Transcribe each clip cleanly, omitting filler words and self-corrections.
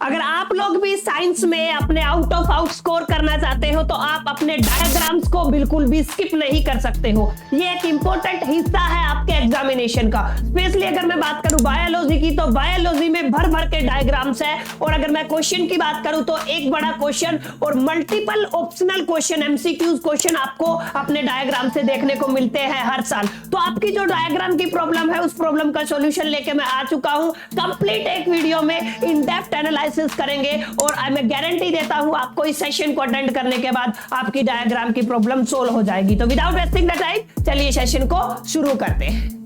अगर आप लोग भी साइंस में अपने आउट ऑफ आउट स्कोर करना चाहते हो तो आप अपने डायग्राम्स को बिल्कुल भी स्किप नहीं कर सकते हो। ये एक इंपॉर्टेंट हिस्सा है आपके एग्जामिनेशन का। स्पेशली अगर मैं बात करूं बायोलॉजी की, तो बायोलॉजी में भर भर के डायग्राम्स है। और अगर मैं क्वेश्चन की बात करूं तो एक बड़ा क्वेश्चन और multiple optional question, MCQs question आपको अपने डायग्राम से देखने को मिलते हैं हर साल। तो आपकी जो डायग्राम की प्रॉब्लम है उस प्रॉब्लम का सॉल्यूशन लेके मैं आ चुका हूं। कंप्लीट एक वीडियो में इन डेप्थ एनालिसिस करेंगे और मैं गारंटी देता हूं आपको इस सेशन को अटेंड करने के बाद आपकी डायग्राम की प्रॉब्लम सोल्व हो जाएगी। तो विदाउट वेस्टिंग द टाइम चलिए सेशन को शुरू करते हैं।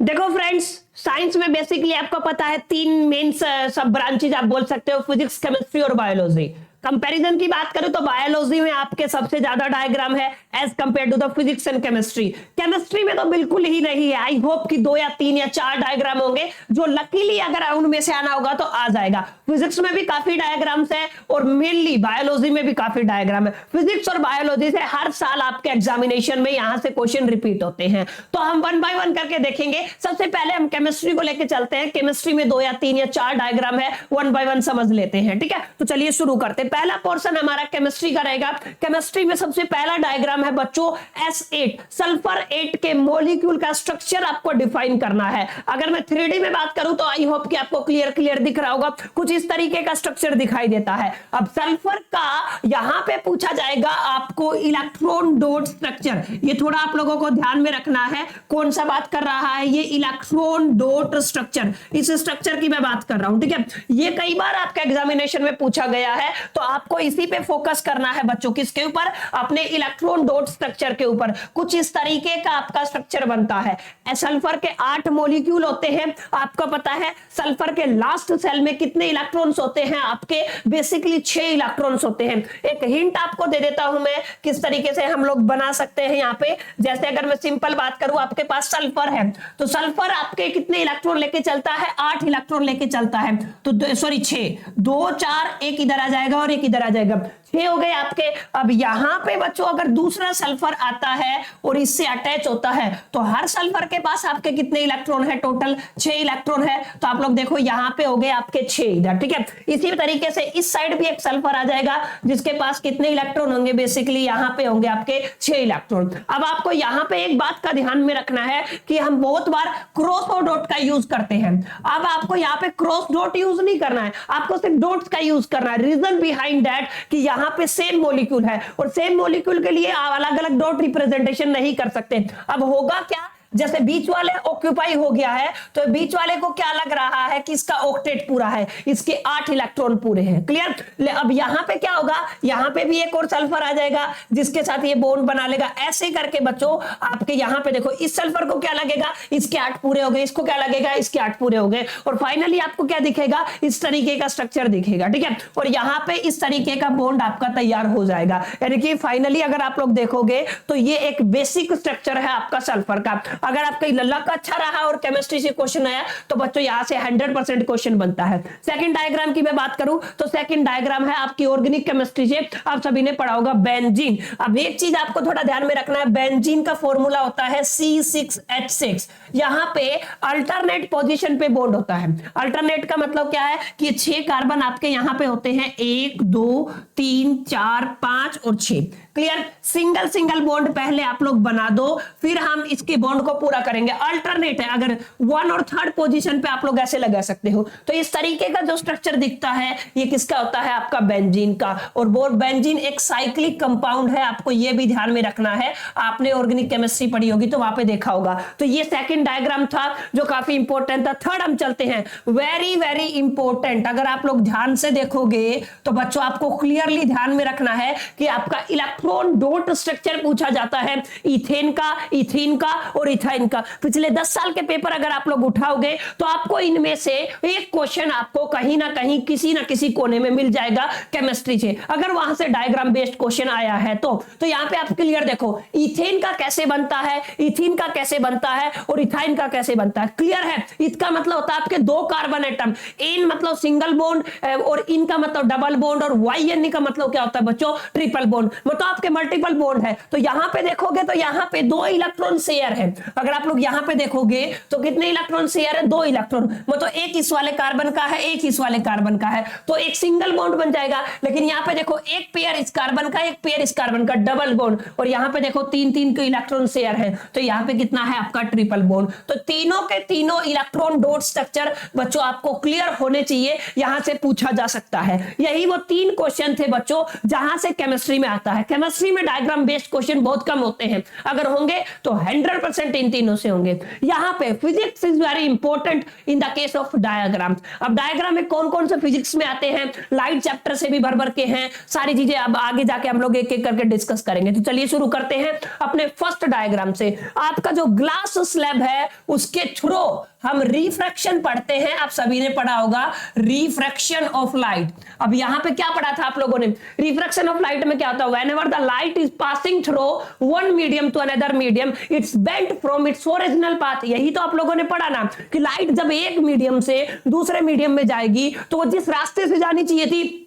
देखो फ्रेंड्स, साइंस में बेसिकली आपको पता है तीन मेन सब ब्रांचेज आप बोल सकते हो, फिजिक्स, केमिस्ट्री और बायोलॉजी। कंपैरिजन की बात करूं तो बायोलॉजी में आपके सबसे ज्यादा डायग्राम है as compare to the physics and chemistry. Chemistry में तो बिल्कुल ही नहीं है। आई होप कि 2 या 3 या 4 डायग्राम होंगे जो लकीली अगर उनमें से आना होगा तो आ जाएगा। फिजिक्स में भी काफी डायग्राम्स है और मेनली बायोलॉजी में भी काफी डायग्राम है। फिजिक्स और बायोलॉजी से हर साल आपके एग्जामिनेशन में यहां से क्वेश्चन रिपीट होते हैं। तो हम 1 बाय 1 करके देखेंगे। सबसे पहले हम केमिस्ट्री को लेकर चलते हैं। केमिस्ट्री में 2 या 3 या 4 डायग्राम है, 1 बाय 1 समझ लेते हैं। ठीक है, तो चलिए शुरू करते हैं। पहला पोर्शन हमारा केमिस्ट्री का रहेगा। केमिस्ट्री में सबसे पहला डायग्राम है बच्चों S8, सल्फर 8 के मॉलिक्यूल का स्ट्रक्चर आपको डिफाइन करना है। अगर मैं 3D में बात करूं तो आई होप कि आपको क्लियर दिख रहा होगा। कुछ इस तरीके का स्ट्रक्चर दिखाई देता है। अब सल्फर का यहां पे पूछा जाएगा आपको इलेक्ट्रॉन डॉट स्ट्रक्चर। ये थोड़ा आप लोगों को ध्यान में रखना है। कौन सा बात कर रहा है? ये इलेक्ट्रॉन डॉट स्ट्रक्चर, इस स्ट्रक्चर की मैं बात कर रहा हूं। ठीक है, ये कई बार आपके एग्जामिनेशन में पूछा गया है, तो आपको इसी पे फोकस करना है बच्चों। किसके ऊपर? अपने इलेक्ट्रॉन डॉट स्ट्रक्चर के ऊपर। कुछ इस तरीके का आपका स्ट्रक्चर बनता है। सल्फर के 8 मॉलिक्यूल होते हैं। आपको पता है सल्फर के लास्ट सेल में कितने इलेक्ट्रॉन्स होते हैं? आपके बेसिकली 6 इलेक्ट्रॉन्स होते हैं। एक हिंट आपको दे देता हूं मैं किस तरीके से हम लोग बना सकते हैं यहाँ पे। जैसे अगर मैं सिंपल बात करूं, आपके पास सल्फर है तो सल्फर आपके कितने इलेक्ट्रॉन लेके चलता है? 8 इलेक्ट्रॉन लेके चलता है। तो सॉरी 6, 2 4, एक इधर आ जाएगा और एक इधर आ जाएगा, 6 हो गए आपके। अब यहां पे बच्चों अगर दूसरा सल्फर आता है और इससे अटैच होता है तो हर सल्फर के पास आपके कितने इलेक्ट्रॉन है? टोटल 6 इलेक्ट्रॉन है। तो आप लोग देखो यहां पे हो गए आपके 6 इधर। ठीक है, इसी तरीके से इस साइड भी एक सल्फर आ जाएगा जिसके पास कितने इलेक्ट्रॉन होंगे? बेसिकली यहां पे होंगे आपके 6 इलेक्ट्रॉन। अब आपको यहां पे एक बात का ध्यान में रखना है कि हम बहुत बार क्रॉस और डॉट का यूज करते हैं। अब आपको यहां पे क्रॉस डॉट यूज नहीं करना है, आपको सिर्फ डॉट्स का यूज करना है। रीजन बिहाइंड दैट कि यहां पे सेम मॉलिक्यूल है और सेम मॉलिक्यूल के लिए आप अलग अलग डॉट रिप्रेजेंटेशन नहीं कर सकते। अब होगा क्या? जैसे बीच वाले ऑक्यूपाई हो गया है तो बीच वाले को क्या लग रहा है कि इसका ऑक्टेट पूरा है, इसके 8 इलेक्ट्रॉन पूरे हैं। क्लियर? अब यहां पे क्या होगा? यहां पे भी एक और सल्फर आ जाएगा जिसके साथ ये बॉन्ड बना लेगा। ऐसे करके बच्चों आपके यहां पे देखो, इस सल्फर को क्या लगेगा? इसके 8 पूरे हो गए। इसको क्या लगेगा? इसके 8 पूरे हो गए। और फाइनली आपको क्या दिखेगा? इस तरीके का स्ट्रक्चर दिखेगा। ठीक है, और यहां पे इस तरीके का बॉन्ड आपका तैयार हो जाएगा। यानी कि फाइनली अगर आप लोग देखोगे तो ये एक बेसिक स्ट्रक्चर है आपका सल्फर का। अगर आपका लक अच्छा रहा और केमिस्ट्री से क्वेश्चन आया तो बच्चों यहां से 100% क्वेश्चन बनता है। सेकंड डायग्राम की मैं बात करूं तो सेकंड डायग्राम है आपकी ऑर्गेनिक केमिस्ट्री से, आप सभी ने पढ़ा होगा बेंजीन। अब एक चीज आपको थोड़ा ध्यान में रखना है, बेंजीन का फॉर्मूला होता है C6H6। यहां पे अल्टरनेट पोजीशन पे बॉन्ड होता है। अल्टरनेट का मतलब क्या है कि 6 कार्बन आपके यहां पे होते हैं, 1 2 3 4 5 और 6। क्लियर? सिंगल सिंगल बॉन्ड पहले आप लोग बना दो, फिर हम इसके बॉन्ड को पूरा करेंगे। अल्टरनेट है, अगर 1 और 3rd पोजीशन पे आप लोग ऐसे लगा सकते हो। तो इस तरीके का जो स्ट्रक्चर दिखता है ये किसका होता है? आपका बेंजीन का। और वो बेंजीन एक साइक्लिक कंपाउंड है, आपको ये भी ध्यान में रखना है। आपने ऑर्गेनिक केमिस्ट्री पढ़ी होगी तो वहां पे देखा होगा। तो ये सेकंड डायग्राम था जो काफी इंपॉर्टेंट था। थर्ड हम चलते हैं, वेरी वेरी इंपॉर्टेंट। अगर आप लोग ध्यान से देखोगे तो बच्चों आपको क्लियरली ध्यान में रखना है कि आपका इलेक्ट्रॉन डॉट स्ट्रक्चर पूछा जाता है इथेन का, इथीन का और इथाइन का। पिछले 10 साल के पेपर अगर आप लोग उठाओगे तो आपको इनमें से एक क्वेश्चन आपको कहीं ना कहीं किसी ना किसी कोने में मिल जाएगा केमिस्ट्री से, अगर वहां से डायग्राम बेस्ड क्वेश्चन आया है तो यहां पे आप क्लियर देखो, इथेन का कैसे बनता है, इथीन का कैसे बनता है और इथाइन का कैसे बनता है। क्लियर है? इसका मतलब होता है आपके 2 कार्बन एटम, एन मतलब सिंगल बॉन्ड और इन का मतलब डबल बॉन्ड और वाई एन का मतलब क्या होता है बच्चों? Triple bond. मतलब आपके मल्टीपल बॉन्ड है, तो यहां पे देखोगे तो यहां पे 2 इलेक्ट्रॉन शेयर है। अगर आप लोग यहां पे देखोगे तो कितने इलेक्ट्रॉन शेयर है? 2 इलेक्ट्रॉन, मतलब एक इस वाले कार्बन का है, एक इस वाले कार्बन का है, तो एक सिंगल बॉन्ड बन जाएगा। लेकिन यहां पे देखो एक पेयर इस कार्बन का, एक पेयर इस कार्बन का, डबल बॉन्ड, और यहां पे देखो 3 के इलेक्ट्रॉन शेयर है, तो यहां पे कितना है आपका ट्रिपल बॉन्ड। तो तीनों के तीनों इलेक्ट्रॉन डॉट स्ट्रक्चर बच्चों आपको क्लियर होने चाहिए, यहां से पूछा जा सकता है। यही वो 3 क्वेश्चन थे बच्चों जहां से केमिस्ट्री में आता है। केमिस्ट्री में डायग्राम बेस्ड क्वेश्चन बहुत कम होते हैं, अगर होंगे तो 100% इन तीनों से होंगे। यहां पे physics is very important in the case of diagram. अब डायग्राम में कौन कौन से फिजिक्स में आते हैं, लाइट चैप्टर से भी भर भर के हैं, सारी चीजें अब आगे जाके हम लोग एक एक करके डिस्कस करेंगे। तो चलिए शुरू करते हैं अपने फर्स्ट डायग्राम से। आपका जो ग्लास स्लैब है उसके थ्रू हम रिफ्रैक्शन पढ़ते हैं, आप सभी ने पढ़ा होगा रिफ्रैक्शन ऑफ लाइट। अब यहां पे क्या पढ़ा था आप लोगों ने? रिफ्रैक्शन ऑफ लाइट में क्या होता है? Whenever the light is passing through one medium to another medium it's bent from its original path. यही तो आप लोगों ने पढ़ा ना कि लाइट जब एक मीडियम से दूसरे मीडियम में जाएगी तो वो जिस रास्ते से जानी चाहिए थी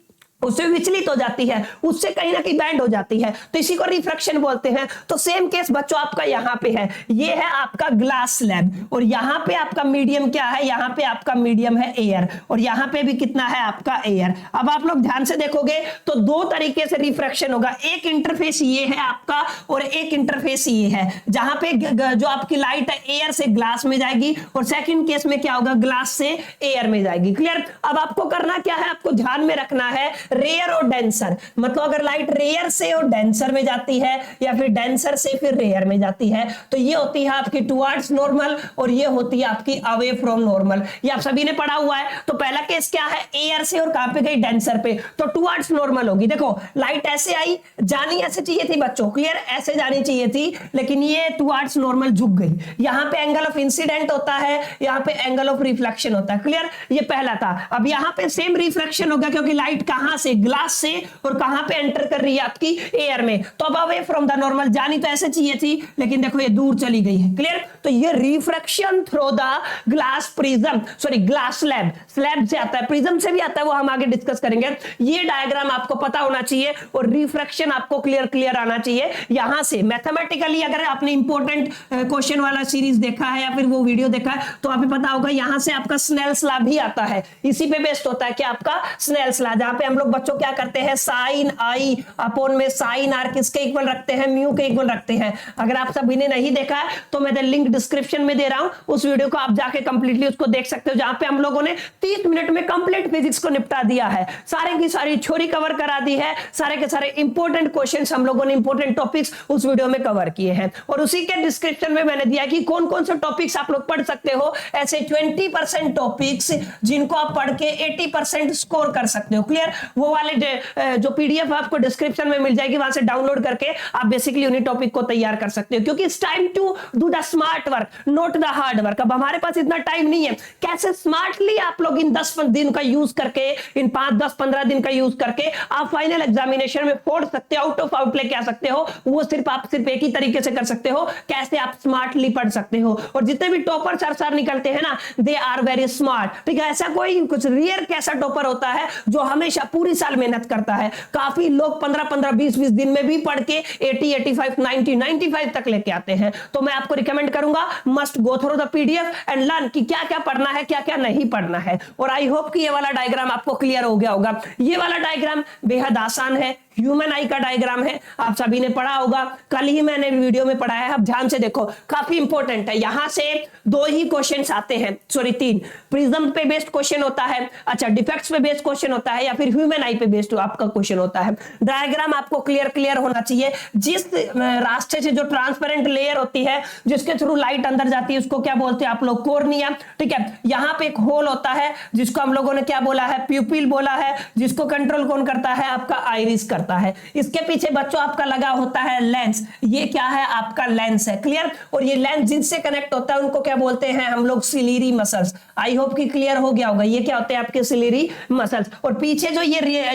उससे विचलित हो जाती है, उससे कहीं ना कहीं बैंड हो जाती है, तो इसी को रिफ्रैक्शन बोलते हैं। तो सेम केस बच्चों आपका यहां पे है, ये है आपका ग्लास स्लैब, और यहां पे आपका मीडियम क्या है? यहां पे आपका मीडियम है एयर, और यहां पे भी कितना है आपका एयर। अब आप लोग ध्यान से देखोगे तो 2 तरीके से रिफ्रैक्शन होगा, एक इंटरफेस ये है आपका और एक इंटरफेस ये है, जहां पे जो आपकी लाइट है एयर से ग्लास में जाएगी, और सेकंड केस में क्या होगा? ग्लास से एयर में जाएगी। क्लियर? अब आपको करना क्या है? आपको ध्यान में रखना है रेयर और डेंसर, मतलब अगर लाइट रेयर से और डेंसर में जाती है या फिर डेंसर से फिर रेयर में जाती है, तो ये होती है आपकी टुवर्ड्स नॉर्मल और ये होती है आपकी अवे फ्रॉम नॉर्मल। ये आप सभी ने पढ़ा हुआ है। तो पहला केस क्या है? एयर से और कहां पे गई? डेंसर पे, तो टुवर्ड्स नॉर्मल होगी। देखो लाइट ऐसे आई, जानी ऐसे चाहिए थी बच्चों, क्लियर? ऐसे जानी चाहिए थी, लेकिन ये टुवर्ड्स नॉर्मल झुक गई। यहां पे एंगल ऑफ इंसिडेंट होता है, यहां पे एंगल ऑफ रिफ्लेक्शन होता है। क्लियर? ये पहला था। अब यहां पे सेम रिफ्लेक्शन होगा क्योंकि लाइट कहां से? ग्लास से, और कहां पे एंटर कर रही है? आपकी एयर में। तो अब अवे फ्रॉम द नॉर्मल, जानी तो ऐसे चाहिए थी, लेकिन देखो ये दूर चली गई है। क्लियर? तो ये refraction through the glass prism, sorry glass slab, slab से आता है, प्रिज्म से भी आता है, वो हम आगे डिस्कस करेंगे। ये डायग्राम आपको पता होना चाहिए और रिफ्रैक्शन आपको क्लियर आना चाहिए। यहां से मैथमेटिकली अगर आपने इंपॉर्टेंट क्वेश्चन वाला सीरीज देखा है या फिर वो वीडियो देखा है तो आपको पता होगा यहां से आपका स्नेल्स लॉ भी आता है, इसी पे बेस्ड होता है कि आपका स्नेल्स लॉ, जहां पे हम लोग बच्चों क्या करते हैं? साइन आई अपॉन में साइन आर किसके इक्वल रखते हैं? म्यू के इक्वल रखते हैं। अगर आप सभी ने नहीं देखा है तो मैं लिंक डिस्क्रिप्शन में दे रहा हूं, उस वीडियो को आप जाके कंप्लीटली उसको देख सकते हो, जहां पे हम लोगों ने 30 मिनट में कंप्लीट फिजिक्स को निपटा दिया है, सारे की सारी थ्योरी कवर करा दी है, सारे के सारे इंपॉर्टेंट क्वेश्चंस हम लोगों ने इंपॉर्टेंट टॉपिक्स उस वीडियो में कवर किए हैं। और उसी के डिस्क्रिप्शन में मैंने दिया कि कौन कौन से टॉपिक्स आप लोग पढ़ सकते हो, ऐसे 20% टॉपिक्स जिनको आप पढ़ के 80% स्कोर कर सकते हो। क्लियर? वो वाले जो पीडीएफ आपको डिस्क्रिप्शन में मिल जाएगी, वहां से डाउनलोड करके आप बेसिकली उन्हीं टॉपिक को तैयार कर सकते हो, क्योंकि it's time to do the smart work not the hard work. अब हमारे पास इतना टाइम नहीं है, कैसे स्मार्टली आप लोग इन 10 दिन का यूज करके, इन 5, 10, 15 दिन का यूज करके आप फाइनल एग्जामिनेशन में फोड़ सकते हो, आउट ऑफ आउट लेके आ सकते हो। वो आप सिर्फ एक ही तरीके से कर सकते हो, कैसे आप स्मार्टली पढ़ सकते हो। और जितने भी टॉपर सर निकलते हैं ना, दे आर वेरी स्मार्ट। ठीक है? ऐसा कोई कुछ रेयर कैसा टॉपर होता है जो हमेशा पूरी साल मेहनत करता है। काफी लोग 15-15, 20-20 दिन में भी पढ़ के 80, 85, 90, 95 तक लेके आते हैं। तो मैं आपको रिकमेंड करूंगा, must go through the PDF and learn कि क्या क्या पढ़ना है, क्या क्या नहीं पढ़ना है। और आई होप कि ये वाला डायग्राम आपको क्लियर हो गया होगा। ये वाला डायग्राम बेहद आसान है, ह्यूमन आई का डायग्राम है, आप सभी ने पढ़ा होगा, कल ही मैंने वीडियो में पढ़ाया है। अब ध्यान से देखो, काफी इंपॉर्टेंट है। यहां से 2 ही क्वेश्चंस आते हैं, सॉरी 3। प्रिज्म पे बेस्ड क्वेश्चन होता है, अच्छा डिफेक्ट्स पे बेस्ड क्वेश्चन होता है, या फिर ह्यूमन आई पे बेस्ड आपका क्वेश्चन होता है। डायग्राम आपको क्लियर होना चाहिए। जिस रास्ते से जो ट्रांसपेरेंट लेयर होती है, जिसके थ्रू लाइट अंदर जाती है, उसको क्या बोलते हैं आप लोग? कॉर्निया। ठीक है? यहां पे एक होल होता है जिसको हम लोगों ने क्या बोला है? प्यूपिल बोला है, जिसको कंट्रोल कौन करता है? आपका आइरिस करता है। इसके पीछे बच्चों आपका लगा होता है लेंस, ये क्या है? आपका लेंस है। क्लियर? और ये लेंस जिनसे कनेक्ट होता है उनको क्या बोलते हैं हम लोग? Ciliary muscles. आई होप कि क्लियर हो गया होगा, ये क्या होते हैं आपके सिलियरी मसल्स। और पीछे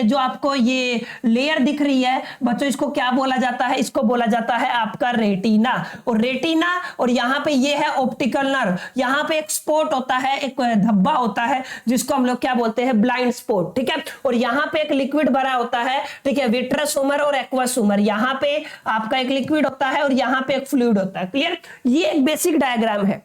जो आपको ये लेयर दिख रही है बच्चों, इसको क्या बोला जाता है? इसको बोला जाता है आपका रेटिना। और रेटिना, और यहां पे ये है ऑप्टिकल नर्व, यहां पे एक स्पॉट होता है, एक धब्बा होता है जिसको हम लोग क्या बोलते हैं? Blind spot. ठीक है? और यहां पे एक लिक्विड भरा होता है, ठीक है, विट्रस और एक्वस ह्यूमर, यहाँ पे आपका एक लिक्विड होता है और यहाँ पे एक फ्लूइड होता है। क्लियर? ये एक बेसिक डायग्राम है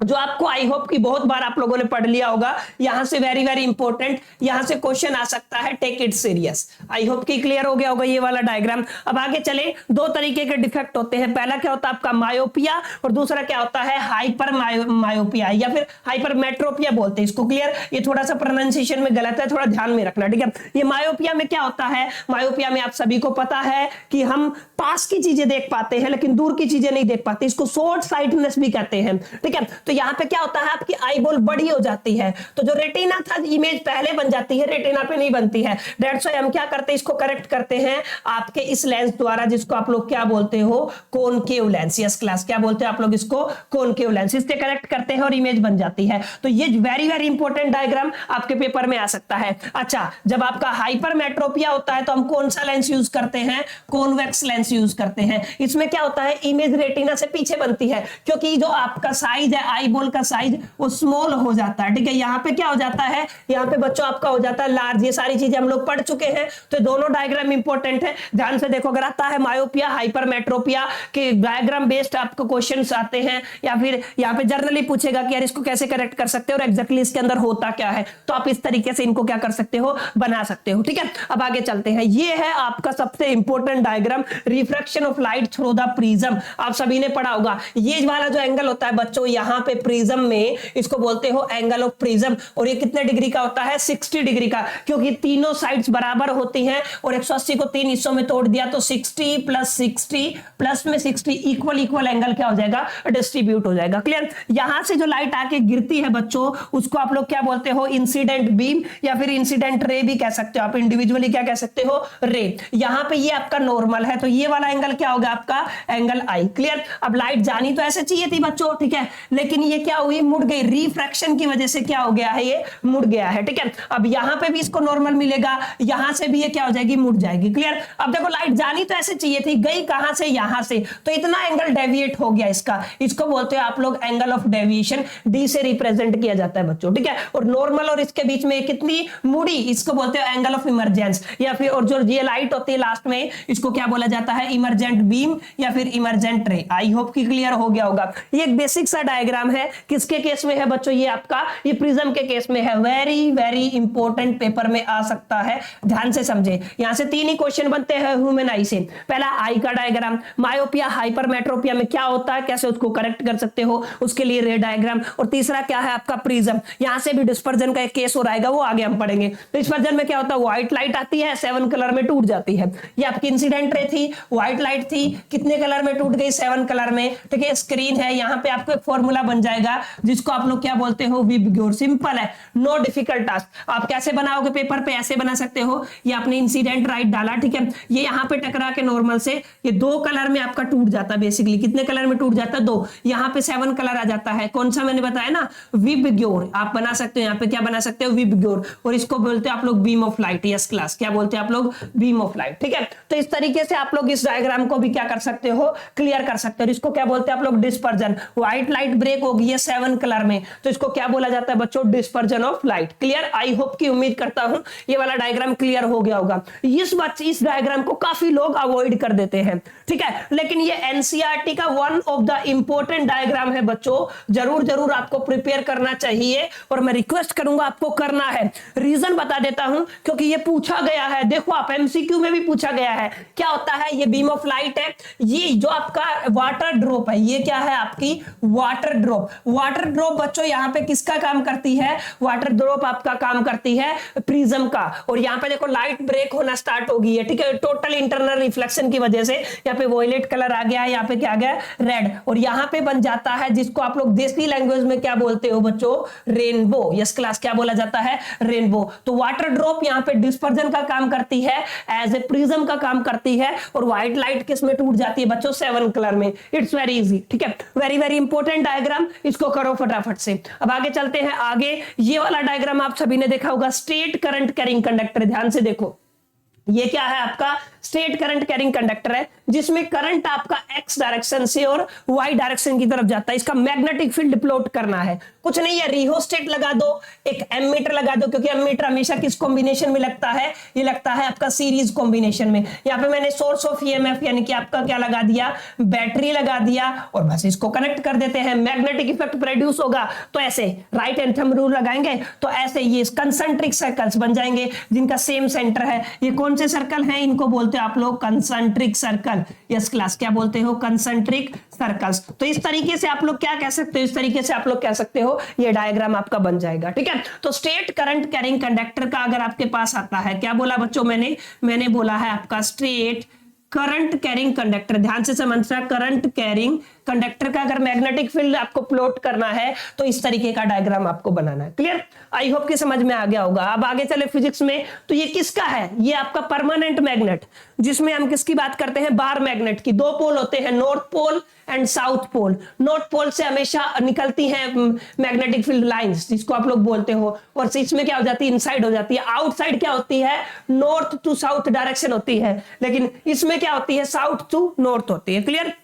जो आपको आई होप कि बहुत बार आप लोगों ने पढ़ लिया होगा। यहां से वेरी वेरी इंपॉर्टेंट, यहां से क्वेश्चन आ सकता है, take it serious. I hope कि क्लियर हो गया होगा ये वाला डायग्राम। अब आगे चले, दो तरीके के डिफेक्ट होते हैं, पहला क्या होता है आपका मायोपिया और दूसरा क्या होता है हाइपर मायोपिया या फिर हाइपरमेट्रोपिया बोलते हैं इसको। क्लियर? ये थोड़ा सा प्रोनाउंसिएशन में गलत है, थोड़ा ध्यान में रखना, ठीक है। ये मायोपिया में क्या होता है, मायोपिया में आप सभी को पता है कि हम पास की चीजें देख पाते हैं लेकिन दूर की चीजें नहीं देख पाते, इसको शॉर्ट साइटनेस भी कहते हैं, ठीक है। तो यहाँ पे क्या होता है आपकी आई बॉल बड़ी हो जाती है, तो जो रेटिना था इमेज पहले बन जाती है, रेटिना पे नहीं बनती है। दैट्स व्हाई हम क्या करते हैं, इसको करेक्ट करते हैं आपके इस लेंस द्वारा, जिसको आप लोग क्या बोलते हो, कॉनकेव लेंस। यस क्लास, क्या बोलते हैं आप लोग इसको, कॉनकेव लेंस। इससे करेक्ट करते हैं और इमेज बन जाती है। तो ये वेरी वेरी इंपॉर्टेंट डायग्राम आपके पेपर में आ सकता है। अच्छा, जब आपका हाइपरमेट्रोपिया होता है तो हम कौन सा लेंस यूज करते हैं, कॉन्वेक्स लेंस यूज करते हैं। इसमें क्या होता है, इमेज रेटिना से पीछे बनती है क्योंकि जो आपका साइज है आई बॉल का साइज वो स्मॉल हो जाता है, ठीक है। यहाँ पे क्या हो जाता है, यहाँ पे बच्चों आपका हो जाता है लार्ज। ये सारी चीजें हम लोग पढ़ चुके हैं, तो दोनों डायग्राम इंपॉर्टेंट है, ध्यान से देखो। अगर आता है मायोपिया हाइपरमेट्रोपिया के डायग्राम बेस्ड आपको क्वेश्चंस आते हैं या फिर यहाँ पे जनरली पूछेगा कि यार इसको कैसे करेक्ट कर सकते हो और एग्जैक्टली इसके अंदर होता क्या है, तो आप इस तरीके से इनको क्या कर सकते हो, बना सकते हो, ठीक है। अब आगे चलते हैं, ये है आपका सबसे important diagram, refraction of light through the prism. आप सभी ने पढ़ा होगा, ये वाला जो एंगल होता है बच्चों यहाँ पे प्रिज्म में, इसको बोलते हो एंगल ऑफ प्रिज्म। और ये कितने डिग्री का होता है, 60 डिग्री का, क्योंकि तीनों साइड्स बराबर होती हैं और 180 को 3 हिस्सों में तोड़ दिया तो 60 प्लस 60 प्लस में 60 इक्वल इक्वल एंगल क्या हो जाएगा, डिस्ट्रीब्यूट हो जाएगा। क्लियर? यहां से जो लाइट आके गिरती है बच्चों, उसको आप लोग क्या बोलते हो, इंसिडेंट बीम या फिर इंसिडेंट रे भी कह सकते हो आप, इंडिविजुअली क्या कह सकते हो, रे। यहां पे ये आपका नॉर्मल है तो ये वाला एंगल क्या होगा आपका, एंगल आई। क्लियर? अब लाइट जानी तो ऐसे चाहिए थी बच्चों, ठीक है, लेकिन ये क्या हुई, मुड़ गई, रिफ्रैक्शन की वजह से क्या हो गया है, ये मुड़ गया है, ठीक है। अब यहां पे भी इसको नॉर्मल मिलेगा, यहां से भी ये क्या हो जाएगी, मुड़ जाएगी। क्लियर? अब देखो लाइट जानी तो ऐसे चाहिए थी, गई कहां से, यहां से, तो इतना एंगल डेविएट हो गया इसका, इसको बोलते हो आप लोग एंगल ऑफ डेविएशन, डी से रिप्रेजेंट किया जाता है बच्चों, ठीक है। और नॉर्मल और इसके बीच में कितनी मुड़ी, इसको बोलते हो एंगल ऑफ इमरजेंस या फिर, और जो ये लाइट होती है लास्ट में, इसको क्या बोला जाता है, इमरजेंट बीम या फिर इमरजेंट रे। आई होप कि क्लियर हो गया होगा। ये एक बेसिक सा डायग्राम है, किसके केस में है बच्चों, ये आपका ये प्रिज्म के केस में है। वेरी वेरी इंपॉर्टेंट, पेपर में आ सकता है, ध्यान से समझे। यहां से 3 ही क्वेश्चन बनते हैं ह्यूमन आई से। पहला आई का डायग्राम, मायोपिया हाइपरमेट्रोपिया में क्या होता है, कैसे उसको करेक्ट कर सकते हो, उसके लिए रे डायग्राम। और तीसरा क्या है आपका प्रिज्म, यहां से भी डिस्पर्जन का एक केस हो रहेगा, वो आगे हम पढ़ेंगे। डिस्पर्जन में क्या होता है, व्हाइट लाइट आती है 7 कलर में टूट जाती है। ये आपकी इंसिडेंट रे थी, व्हाइट लाइट थी, कितने कलर में टूट गई, 7 कलर में, ठीक है। स्क्रीन है, यहाँ पे आपको एक फॉर्मूला बन जाएगा जिसको आप लोग क्या बोलते हो, विबग्योर। सिंपल है, नो डिफिकल्ट टास्क। आप कैसे बनाओगे पेपर पे, ऐसे बना सकते हो, ये आपने इंसिडेंट राइट डाला, ठीक है, ये यहाँ पे टकरा के नॉर्मल से ये 2 कलर में आपका टूट जाता है। बेसिकली कितने कलर में टूट जाता है, 2, यहाँ पे 7 कलर आ जाता है। कौन सा मैंने बताया ना, विबग्योर। आप बना सकते हो, यहाँ पे क्या बना सकते हो, विबग्योर, और इसको बोलते हैं आप लोग beam of light. Yes class, क्या बोलते हैं आप लोग, बीम ऑफ लाइट, ठीक है। तो इस तरीके से आप लोग इस डायग्राम को भी क्या कर सकते हो, क्लियर कर सकते हो। इसको क्या बोलते हैं आप लोग, डिस्पर्जन। व्हाइट लाइट ब्रेक होगी है 7 कलर में, तो इसको क्या बोला जाता है बच्चों, dispersion of light. Clear? I hope की उम्मीद करता हूं ये वाला डायग्राम क्लियर हो गया होगा। इस डायग्राम को काफी लोग अवॉइड कर देते हैं, ठीक है, लेकिन ये एनसीईआरटी का one of the important diagram है बच्चों, जरूर जरूर आपको प्रिपेयर करना चाहिए और मैं रिक्वेस्ट करूंगा आपको करना है। रीजन बता देता हूं, क्योंकि ये पूछा गया है, देखो आप एमसीक्यू में भी पूछा गया है। क्या होता है, ये बीम ऑफ लाइट है, ये जो आपका वाटर ड्रॉप है, ये क्या है आपकी वाटर ड्रॉप। वाटर ड्रॉप बच्चों यहाँ पे किसका काम करती है, वाटर ड्रॉप आपका काम करती है प्रिज्म का। और यहाँ पे देखो लाइट ब्रेक होना स्टार्ट हो गई है, ठीक है, टोटल इंटरनल रिफ्लेक्शन की वजह से यहाँ पे वॉयलेट कलर आ गया है, यहाँ पे क्या आ गया, रेड, और यहाँ पे बन जाता है जिसको आप लोग देसी लैंग्वेज में क्या बोलते हो बच्चों, रेनबो। यस क्लास, क्या बोला जाता है, रेनबो। तो वाटर ड्रॉप यहाँ पे डिस्पर्जन का काम करती है, एज ए प्रिज्म का काम करती है, और व्हाइट लाइट किस में टूट जाती है बच्चों, 7 कलर में। इट्स वेरी इजी, ठीक है, वेरी वेरी इंपॉर्टेंट डायग्राम, इसको करो फटाफट से। अब आगे चलते हैं, आगे ये वाला डायग्राम आप सभी ने देखा होगा, स्ट्रेट करंट कैरिंग कंडक्टर। ध्यान से देखो, ये क्या है आपका स्ट्रेट करंट कैरिंग कंडक्टर है, जिसमें करंट आपका एक्स डायरेक्शन से और वाई डायरेक्शन की तरफ जाता है। इसका मैग्नेटिक फील्ड प्लॉट करना है, कुछ नहीं है, रिहोस्टेट लगा दो, एक एमीटर लगा दो, क्योंकि एमीटर हमेशा किस कॉम्बिनेशन में लगता है, ये लगता है आपका सीरीज कॉम्बिनेशन में। यहाँ पे मैंने सोर्स ऑफ ईएमएफ यानी कि आपका क्या लगा दिया, बैटरी लगा दिया, और बस इसको कनेक्ट कर देते हैं, मैग्नेटिक इफेक्ट प्रोड्यूस होगा। तो ऐसे राइट एंड थंब रूल लगाएंगे तो ऐसे ये कंसंट्रिक सर्कल्स बन जाएंगे जिनका सेम सेंटर है। ये कौन से सर्कल हैं, इनको बोलते हो आप लोग कंसंट्रिक सर्कल। यस क्लास, क्या बोलते हो, कंसंट्रिक सर्कल्स। तो इस तरीके से आप लोग क्या कह सकते हो, इस तरीके से आप लोग कह सकते हो, ये डायग्राम आपका बन जाएगा। ठीक है, तो स्ट्रेट करंट कैरिंग कंडक्टर का अगर आपके पास आता है, क्या बोला बच्चों मैंने बोला है आपका स्ट्रेट करंट कैरिंग कंडक्टर, ध्यान से समझना, करंट कैरिंग कंडक्टर का अगर मैग्नेटिक फील्ड आपको प्लॉट करना है तो इस तरीके का डायग्राम आपको बनाना है। क्लियर, आई होप कि समझ में आ गया होगा। अब आगे चले फिजिक्स में, तो ये किसका है, ये आपका परमानेंट मैग्नेट, जिसमें हम किसकी बात करते हैं, बार मैग्नेट की। दो पोल होते हैं, north pole and south pole. North pole से हमेशा निकलती है मैग्नेटिक फील्ड लाइंस, जिसको आप लोग बोलते हो, और इसमें क्या हो जाती है, इनसाइड हो जाती है। आउटसाइड क्या होती है, नॉर्थ टू साउथ डायरेक्शन होती है, लेकिन इसमें क्या होती है, साउथ टू नॉर्थ होती है। क्लियर,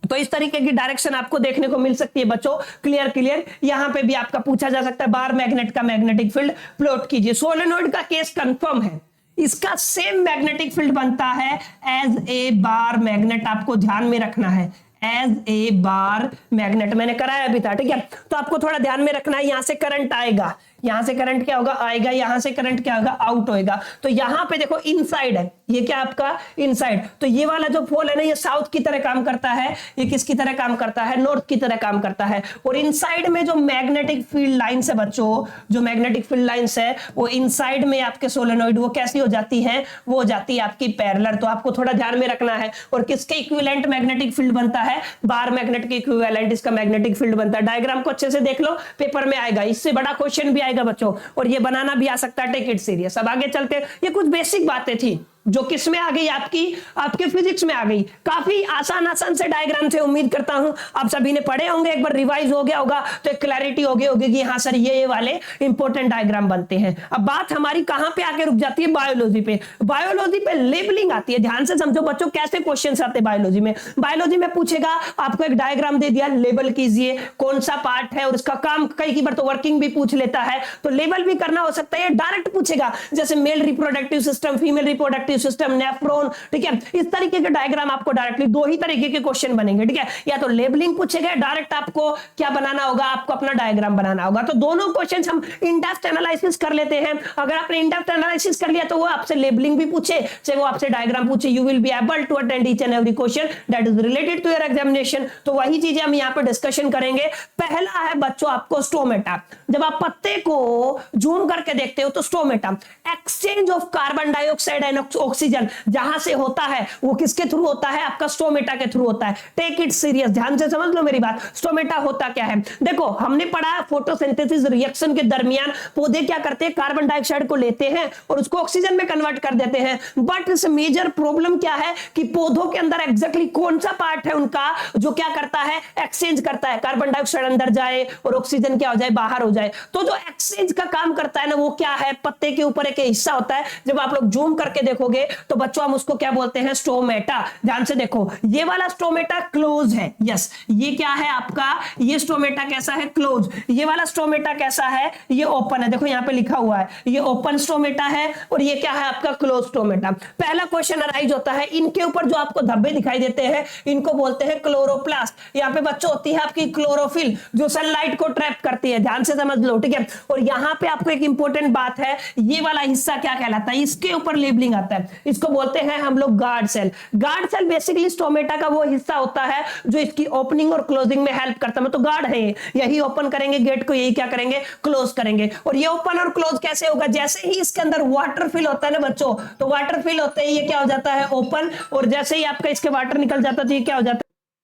तो इस तरीके की डायरेक्शन आपको देखने को मिल सकती है बच्चों। क्लियर क्लियर, यहां पे भी आपका पूछा जा सकता है, बार मैग्नेट का मैग्नेटिक फील्ड प्लॉट कीजिए। सोलेनोइड का केस कंफर्म है, इसका सेम मैग्नेटिक फील्ड बनता है एज ए बार मैग्नेट, आपको ध्यान में रखना है, एज ए बार मैग्नेट। मैंने कराया भी था, ठीक है, तो आपको थोड़ा ध्यान में रखना है। यहां से करंट आएगा, यहां से करंट क्या होगा, आएगा, यहां से करंट क्या होगा, आउट होएगा। तो यहां पे देखो इनसाइड है, ये क्या आपका इनसाइड, तो ये वाला जो पोल है ना, ये साउथ की तरह काम करता है, ये किसकी तरह काम करता है, नॉर्थ की तरह काम करता है। और इनसाइड में जो मैग्नेटिक फील्ड लाइंस है बच्चों, जो मैग्नेटिक फील्ड लाइंस है, वो इनसाइड में आपके सोलेनोइड वो कैसी हो जाती है, वो हो जाती है आपकी पैरेलल। तो आपको थोड़ा ध्यान में रखना है। और किसके इक्विवेलेंट मैग्नेटिक फील्ड बनता है, बार मैग्नेट के इक्विवेलेंट इसका मैग्नेटिक फील्ड बनता है। डायग्राम को अच्छे से देख लो, पेपर में आएगा, इससे बड़ा क्वेश्चन भी आएगा बच्चों, और ये बनाना भी आ सकता है, टेक इट सीरियस। अब आगे चलते, ये कुछ बेसिक बातें थी जो किस में आ गई, आपके फिजिक्स में आ गई। काफी आसान से डायग्राम थे, उम्मीद करता हूं आप सभी ने पढ़े होंगे, एक बार रिवाइज हो गया होगा तो एक क्लैरिटी हो गई होगी कि हाँ सर ये वाले इंपॉर्टेंट डायग्राम बनते हैं। अब बात हमारी कहां पे आके रुक जाती है, बायोलॉजी पे। बायोलॉजी पे लेबलिंग आती है, ध्यान से समझो बच्चों कैसे क्वेश्चंस आते हैं बायोलॉजी में। बायोलॉजी में पूछेगा, आपको एक डायग्राम दे दिया, लेबल कीजिए कौन सा पार्ट है और उसका काम। कई बार तो वर्किंग भी पूछ लेता है, तो लेबल भी करना हो सकता है। डायरेक्ट पूछेगा, जैसे male reproductive system, female reproductive system, nephron, ठीक है, इस तरीके के डायग्राम आपको डायरेक्टली दो ही तरीके के क्वेश्चन बनेंगे। ठीक है, या तो लेबलिंग पूछेगा, डायरेक्ट आपको क्या बनाना होगा, आपको अपना डायग्राम बनाना होगा। तो दोनों क्वेश्चंस हम इन डेप्थ एनालिसिस कर लेते हैं। अगर आपने इन डेप्थ एनालिसिस कर लिया तो वो आपसे लेबलिंग भी पूछे, चाहे वो आपसे डायग्राम पूछे, you will be able to attend each and every question that is related to your examination. तो वही चीजें हम यहाँ पे डिस्कशन करेंगे। पहला है बच्चों आपको स्टोमेटा। जब आप पत्ते को जूम करके देखते हो तो stomata, exchange of carbon dioxide and oxygen जहां से होता है वो किसके थ्रू होता है, आपका स्टोमेटा के थ्रू होता है। टेक इट सीरियस, ध्यान से समझ लो मेरी बात। स्टोमेटा होता क्या है, देखो हमने पढ़ा फोटोसिंथेसिस रिएक्शन के दरमियान पौधे क्या करते हैं, कार्बन डाइऑक्साइड को लेते हैं और उसको ऑक्सीजन में कन्वर्ट कर देते हैं। बट इस मेजर प्रॉब्लम क्या है कि पौधों के अंदर एग्जैक्टली कौन सा पार्ट है उनका जो क्या करता है, एक्सचेंज करता है, कार्बन डाइऑक्साइड अंदर जाए और ऑक्सीजन क्या हो जाए, बाहर हो जाए। तो जो एक्सचेंज का काम करता है ना, वो क्या है, पत्ते के ऊपर एक हिस्सा होता है। जब आप लोग जूम करके देखोगे तो बच्चों हम उसको क्या बोलते हैं, स्टोमेटा। ध्यान से देखो, ये वाला स्टोमेटा क्लोज है, यस, ये क्या है आपका, ये स्टोमेटा कैसा है, क्लोज। ये वाला स्टोमेटा कैसा है, ये ओपन है। देखो यहाँ पे लिखा हुआ है, ये ओपन स्टोमेटा है और ये क्या है आपका क्लोज स्टोमेटा। पहला क्वेश्चन अराइज होता है, इनके ऊपर जो आपको धब्बे दिखाई देते हैं इनको बोलते हैं क्लोरोप्लास्ट। यहाँ पे बच्चों होती है आपकी क्लोरोफिल जो सनलाइट को ट्रैप करती है, ध्यान से समझ लो, ठीक है। और यहाँ पे आपको एक इंपॉर्टेंट बात है, ये वाला हिस्सा क्या कहलाता है, इसके ऊपर लेबलिंग आता है, इसको बोलते हैं हम लोग guard cell. Guard cell basically stomata का वो हिस्सा होता है जो इसकी ओपनिंग और क्लोजिंग में हेल्प करता है। तो गार्ड है, यही ओपन करेंगे गेट को, यही क्या करेंगे, क्लोज करेंगे। और ये ओपन और क्लोज कैसे होगा, जैसे ही इसके अंदर वाटर फिल होता है ना बच्चों, तो वाटर फिल होते ही ये क्या हो जाता है, ओपन, और जैसे ही आपका इसके वाटर निकल जाता है तो ये क्या हो जाता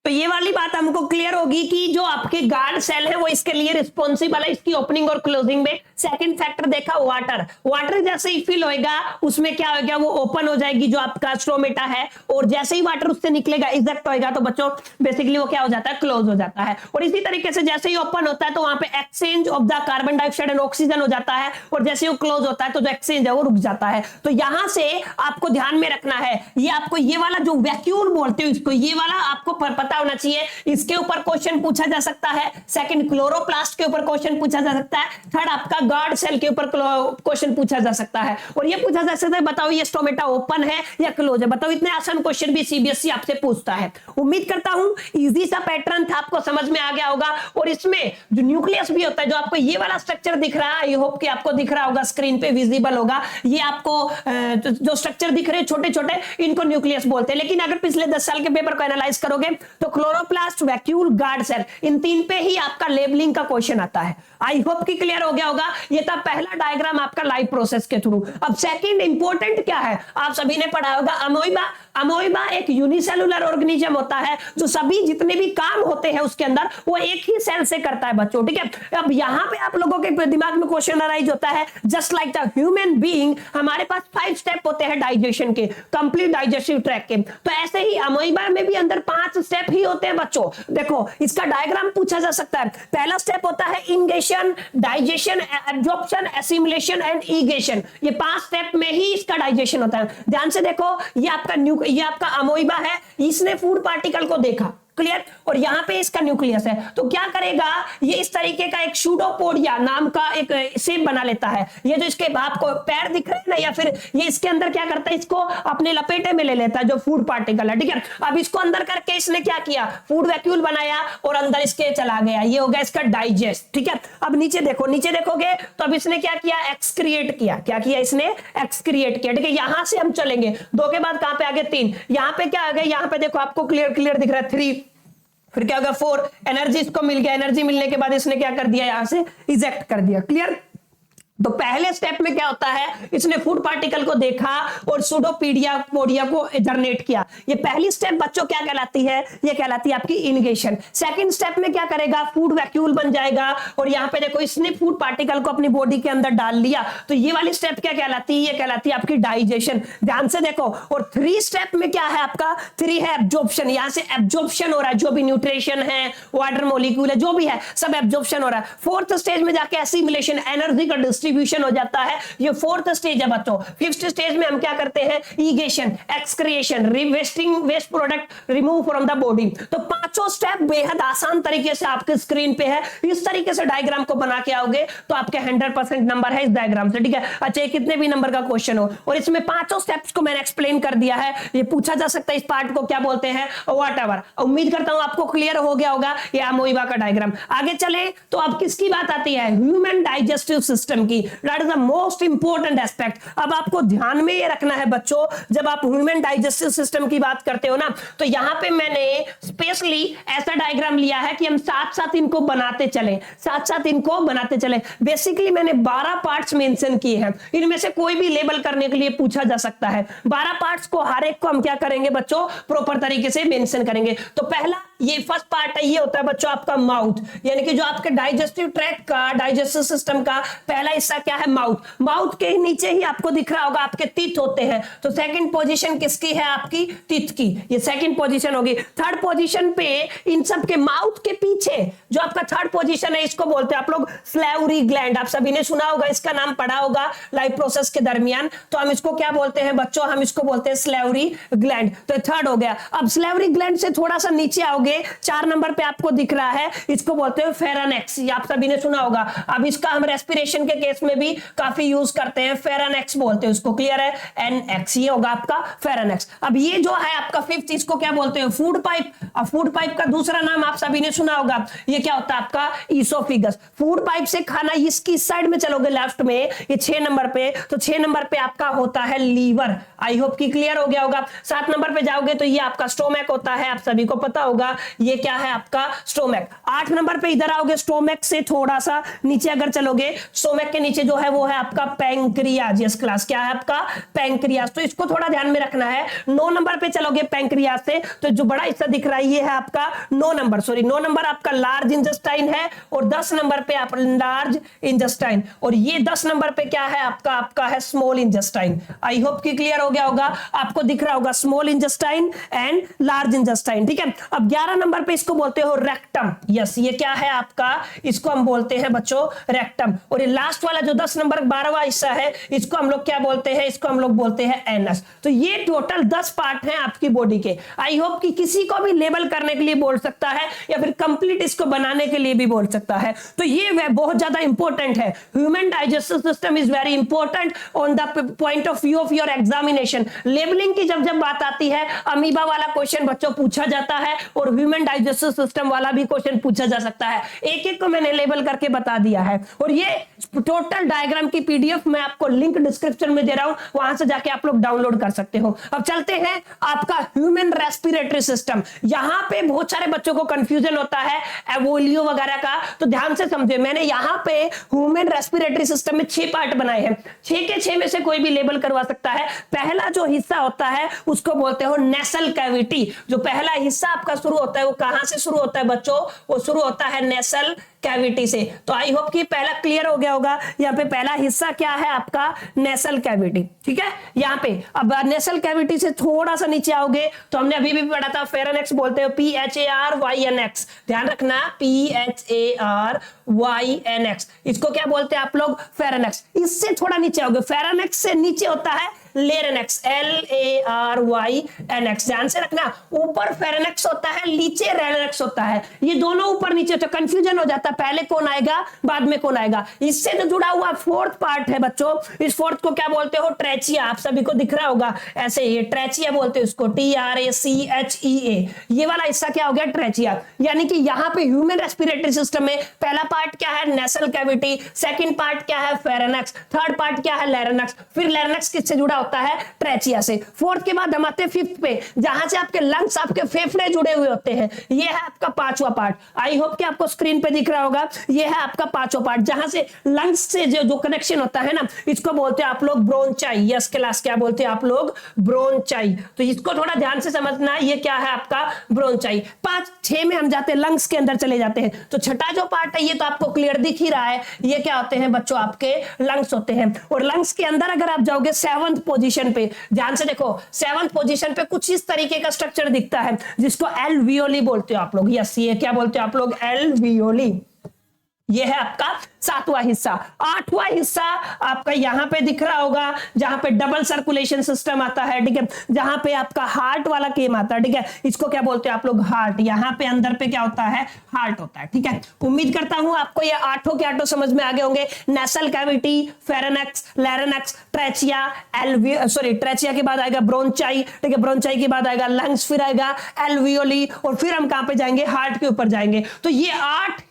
है, तो ये वाली बात हमको क्लियर होगी कि जो आपके गार्ड सेल है वो इसके लिए रिस्पॉन्सिबल है, इसकी ओपनिंग और क्लोजिंग में। सेकंड फैक्टर देखा वाटर, वाटर जैसे ही फिल होएगा उसमें क्या होगा, वो ओपन हो जाएगी जो आपका स्ट्रोमेटा है, और जैसे ही वाटर उससे निकलेगा इजेक्ट होएगा तो बच्चों बेसिकली वो क्या हो जाता है, क्लोज हो जाता है। और इसी तरीके से जैसे ही ओपन होता है तो वहां पे exchange of the carbon dioxide and oxygen हो जाता है, और जैसे ही वो क्लोज होता है तो जो एक्सचेंज है वो रुक जाता है। तो यहां से आपको ध्यान में रखना है, ये आपको ये वाला जो वैक्यूल बोलते हो इसको, ये वाला आपको पता होना चाहिए, इसके ऊपर क्वेश्चन पूछा जा सकता है। सेकंड क्लोरोप्लास्ट के ऊपर क्वेश्चन पूछा जा सकता है। थर्ड आपका गार्ड सेल के ऊपर क्वेश्चन पूछा जा सकता है, और ये पूछा जा सकता है बताओ ये स्टोमेटा ओपन है या क्लोज है, बताओ। इतने आसान क्वेश्चन भी सीबीएसई आपसे पूछता है। उम्मीद करता हूं इजी सा पैटर्न था, आपको समझ में आ गया होगा। और इसमें जो न्यूक्लियस भी होता है, जो आपको ये वाला स्ट्रक्चर दिख रहा है, आई होप कि आपको दिख रहा होगा, स्क्रीन पे विजिबल होगा, ये आपको जो स्ट्रक्चर दिख रहे हैं छोटे छोटे, इनको न्यूक्लियस बोलते हैं। लेकिन अगर पिछले 10 साल के पेपर को एनालाइज करोगे तो क्लोरोप्लास्ट, वैक्यूल, गार्ड सेल, इन 3 पे ही आपका लेबलिंग का क्वेश्चन आता है। आई होप कि क्लियर हो गया होगा। ये था पहला डायग्राम आपका लाइव प्रोसेस के थ्रू। अब सेकंड इंपॉर्टेंट क्या है, आप सभी ने पढ़ा होगा अमोइबा। अमोइबा एक यूनिसेलुलर ऑर्गेनिज्म होता है, जो सभी जितने भी काम होते हैं उसके अंदर वो एक ही सेल से करता है बच्चों, ठीक है। अब यहां पे आप लोगों के दिमाग में क्वेश्चन अराइज होता है, just like the human being हमारे पास 5 स्टेप होते हैं डाइजेशन के, कंप्लीट डाइजेस्टिव ट्रैक के, तो ऐसे ही अमोइबा में भी अंदर 5 स्टेप ही होते हैं बच्चों। देखो इसका डायग्राम पूछा जा सकता है। पहला स्टेप होता है ingestion, digestion, absorption, assimilation and egestion. ये 5 स्टेप में ही इसका डाइजेशन होता है। ध्यान से देखो, ये आपका अमोइबा है, इसने फूड पार्टिकल को देखा, क्लियर, और यहां पे इसका न्यूक्लियस है, तो क्या करेगा, ये इस तरीके का एक सूडोपोडिया नाम का एक शेप बना लेता है। ये जो इसके आपको पैर दिख रहे हैं ना, या फिर ये इसके अंदर क्या करता है, इसको अपने लपेटे में ले लेता है जो फूड पार्टिकल है, ठीक है। अब इसको अंदर करके इसने क्या किया, फूड वैक्यूल बनाया और अंदर इसके चला गया, ये हो गया इसका डाइजेस्ट, ठीक है। अब नीचे देखो, नीचे देखोगे तो अब इसने क्या किया, एक्सक्रिएट किया। क्या किया इसने, एक्सक्रिएट किया, ठीक है। यहां से हम चलेंगे 2 के बाद कहां पे आगे 3, यहां पे क्या आ गया, यहां पे देखो आपको क्लियर दिख रहा है 3, फिर क्या होगा 4, एनर्जी इसको मिल गया, एनर्जी मिलने के बाद इसने क्या कर दिया, यहां से इजेक्ट कर दिया, क्लियर। तो पहले स्टेप में क्या होता है, इसने फूड पार्टिकल को देखा और सूडोपोडिया को जनरेट किया। ये पहली स्टेप बच्चों क्या कहलाती है, ये कहलाती है आपकी इनिगेशन। सेकंड स्टेप में क्या करेगा, फूड वैक्यूल बन जाएगा, और यहां पे देखो इसने फूड पार्टिकल को अपनी बॉडी के अंदर डाल लिया, तो ये वाली स्टेप क्या कहलाती है, ये कहलाती है आपकी डाइजेशन। ध्यान से देखो, और 3 स्टेप में क्या है आपका, 3 है एब्जॉर्प्शन। यहां से एब्जॉर्प्शन हो रहा है, जो भी न्यूट्रिशन है, वाटर मॉलिक्यूल है, जो भी है सब एब्जॉर्प्शन हो रहा है। 4th स्टेज में जाके एसिमिलेशन, एनर्जी का डिस्ट्रीब्यूशन हो जाता है, ये 4th स्टेज है बच्चों। 5th स्टेज में हम क्या करते हैं, egestion, excretion, waste product remove from the body. तो 5 स्टेप बेहद आसान तरीके से आपके स्क्रीन पे है। इस तरीके से डायग्राम को बना के आओगे तो आपके 100% नंबर है इस डायग्राम से, ठीक है। अच्छा, कितने भी नंबर का क्वेश्चन हो, और इसमें 5 स्टेप्स को मैंने एक्सप्लेन कर दिया है। ये पूछा जा सकता है इस पार्ट को क्या बोलते हैं, व्हाटएवर। उम्मीद करता हूं आपको क्लियर हो गया होगा ये अमोइबा का डायग्राम। आगे चले तो अब किसकी बात आती है, ह्यूमन डाइजेस्टिव सिस्टम की। That is the most important aspect. अब आपको ध्यान में ये रखना है बच्चों, जब आप ह्यूमन डाइजेस्टिव सिस्टम की बात करते हो ना, तो यहां पे मैंने स्पेशली ऐसा डायग्राम लिया है कि हम साथ साथ इनको बनाते चले। बेसिकली मैंने 12 पार्ट्स मेंशन किए हैं, इनमें से कोई भी लेबल करने के लिए पूछा जा सकता है। 12 पार्ट्स को हर एक को हम क्या करेंगे बच्चों, प्रॉपर तरीके से मेंशन करेंगे। तो पहला ये फर्स्ट पार्ट है, ये होता है बच्चों आपका माउथ, यानी कि जो आपके डाइजेस्टिव ट्रैक्ट का, डाइजेस्टिव सिस्टम का पहला हिस्सा क्या है, माउथ। माउथ के नीचे ही आपको दिख रहा होगा आपके टीथ होते हैं, तो सेकंड पोजीशन किसकी है, आपकी टीथ की, ये सेकंड पोजीशन होगी। थर्ड पोजीशन पे इन सब के माउथ के पीछे जो आपका थर्ड पोजीशन है, इसको बोलते हैं आप लोग सैलिवरी ग्लैंड। आप सभी ने सुना होगा, इसका नाम पढ़ा होगा लाइफ प्रोसेस के दरमियान। तो हम इसको क्या बोलते हैं बच्चों, हम इसको बोलते हैं सैलिवरी ग्लैंड। तो थर्ड हो गया। अब सैलिवरी ग्लैंड से थोड़ा सा नीचे आओगे, 4 नंबर पे आपको दिख रहा है, इसको बोलते हैं फेरानेक्स। ये आप सभी ने सुना होगा। अब इसका हम रेस्पिरेशन के केस में भी काफी यूज करते हैं, फेरानेक्स बोलते हैं उसको, क्लियर है, एनएक्स, ये होगा आपका फेरानेक्स। अब ये जो है आपका 5th, इसको क्या बोलते हैं, फूड पाइप। अब फूड पाइप का दूसरा नाम आप सभी ने सुना होगा, ये क्या होता है आपका ईसोफिगस। फूड पाइप से खाना इसकी साइड में चलोगे लेफ्ट में, ये 6 नंबर पे, तो 6 नंबर पे आपका होता है लीवर। आई होप कि क्लियर हो गया होगा। 7 नंबर पे जाओगे तो ये आपका स्टोमक होता है, आप सभी को पता होगा। ये क्या है आपका स्टोमक। 8 नंबर पे इधर आओगे, स्टोमक से थोड़ा सा नीचे अगर चलोगे, स्टोमक के नीचे जो है वो है आपका पैंक्रियाज। यस क्लास, क्या है आपका पैंक्रियाज, तो इसको थोड़ा ध्यान में रखना है। 9 नंबर पे चलोगे पैंक्रियाज से, तो जो बड़ा हिस्सा दिख रहा है ये है आपका 9 नंबर आपका लार्ज इंटेस्टाइन है, और 10 नंबर पे आप लार्ज इंटेस्टाइन, और ये 10 नंबर पे क्या है आपका है स्मॉल इंटेस्टाइन। आई होप कि क्लियर हो गया होगा, आपको दिख रहा होगा small intestine and large intestine, ठीक है। अब 11 नंबर पे इसको बोलते हो रेक्टम। यस, ये क्या है आपका, इसको हम बोलते हैं बच्चों रेक्टम। और ये लास्ट वाला जो 10 नंबर 12वां हिस्सा है, इसको हम लोग क्या बोलते हैं, इसको हम लोग बोलते हैं एनस। तो ये टोटल 10 पार्ट हैं आपकी बॉडी के। आई होप कि किसी को भी लेबल करने के लिए बोल सकता है या फिर कंप्लीट इसको बनाने के लिए भी बोल सकता है। तो ये बहुत ज्यादा इंपॉर्टेंट है। Human digestive system is very important on the point of view of your examination. Labelling की जब बात आती है, अमीबा वाला क्वेश्चन बच्चों पूछा जाता है, और ह्यूमन डाइजेस्टिव सिस्टम वाला भी क्वेश्चन पूछा जा सकता है। एक एक को मैंने लेबल करके बता दिया है, और ये टोटल डायग्राम की पीडीएफ मैं आपको लिंक डिस्क्रिप्शन में दे रहा हूं, वहां से जाके आप लोग डाउनलोड कर सकते हो। अब चलते हैं आपका ह्यूमन रेस्पिरेटरी सिस्टम। यहां पे बहुत सारे बच्चों को कंफ्यूजन होता है एवोलियो वगैरह का, तो ध्यान से समझे। मैंने यहां पे ह्यूमन रेस्पिरेटरी सिस्टम में 6 पार्ट बनाए हैं, 6 के 6 में से कोई भी लेबल करवा सकता है। पहला जो हिस्सा होता है उसको बोलते हो नेसल कैविटी। जो पहला हिस्सा आपका शुरू होता है वो कहां से शुरू होता है बच्चों, वो शुरू होता है नेसल कैविटी से। तो आई होप कि पहला क्लियर हो गया होगा। यहाँ पे पहला हिस्सा क्या है आपका नेसल कैविटी, ठीक है। यहाँ पे अब नेसल कैविटी से थोड़ा सा नीचे आओगे तो हमने अभी भी पढ़ा था फेरेनेक्स, बोलते हो PHARYNX, ध्यान रखना PHARYNX, इसको क्या बोलते हैं आप लोग, फेरेनेक्स। इससे थोड़ा नीचे आओगे, फेरेनेक्स से नीचे होता है लेरेनेक्स, LARYNX, ध्यान से रखना। ऊपर फेरेनेक्स होता है, नीचे रेनेक्स होता है, ये दोनों ऊपर नीचे, तो कंफ्यूजन हो जाता है पहले कौन आएगा बाद में कौन आएगा। इससे जो जुड़ा हुआ 4th पार्ट है बच्चों, इस 4th को क्या बोलते हो, ट्रेचिया। आप सभी को दिख रहा होगा ऐसे, ये ट्रेचिया बोलते हैं इसको, TRACHEA। ये वाला हिस्सा क्या हो गया, ट्रेचिया। यानी कि यहाँ पे ह्यूमन रेस्पिरेटरी सिस्टम में पहला पार्ट क्या है, नेसल कैविटी, सेकंड पार्ट क्या है, फेरेनेक्स, थर्ड पार्ट क्या है, लेरेनेक्स, फिर लेरेनेक्स किससे जुड़ा होता है, ट्रेचिया से। 4th के बाद हम आते हैं 5th पे, जहां से आपके लंग्स, आपके फेफड़े जुड़े हुए होते हैं। ये है आपका 5वां पार्ट। आई होप कि आपको स्क्रीन पे दिख रहा होगा, ये है आपका 5वां पार्ट, जहां से लंग्स से जो कनेक्शन होता है ना, इसको बोलते हैं आप लोग ब्रोंचाई। यस क्लास, क्या बोलते हैं आप लोग, ब्रोंचाई। तो इसको थोड़ा ध्यान से समझना, ये क्या है आपका ब्रोंचाई। 5, 6 में हम जाते हैं, लंग्स के अंदर चले जाते हैं। तो छठा जो पार्ट है ये तो आपको क्लियर दिख ही रहा है, ये क्या होते हैं बच्चों, आपके लंग्स होते हैं। और लंग्स के अंदर अगर आप जाओगे 7th पोजीशन पे, ध्यान से देखो, 7th पोजीशन पे कुछ इस तरीके का स्ट्रक्चर दिखता है, जिसको एल्वियोली बोलते हो आप लोग। यस, ये क्या बोलते हो आप लोग, एल्वियोली। ये है आपका 7वां हिस्सा। 8वां हिस्सा आपका यहां पे दिख रहा होगा, जहां पे डबल सर्कुलेशन सिस्टम आता है, ठीक है, जहां पे आपका हार्ट वाला केम आता है, ठीक है, इसको क्या बोलते हैं आप लोग, हार्ट। यहां पे अंदर पे क्या होता है, हार्ट होता है, ठीक है। उम्मीद करता हूं आपको ये 8 के 8 समझ में आ गए होंगे। नेसल कैविटी, फेरेनेक्स, लेरेनेक्स, ट्रेचिया, ट्रेचिया के बाद आएगा ब्रोंचाई, ठीक है, ब्रोंचाई के बाद आएगा लंग्स, फिर आएगा एल्वियोली, और फिर हम कहां पे जाएंगे, हार्ट के ऊपर जाएंगे। तो ये 8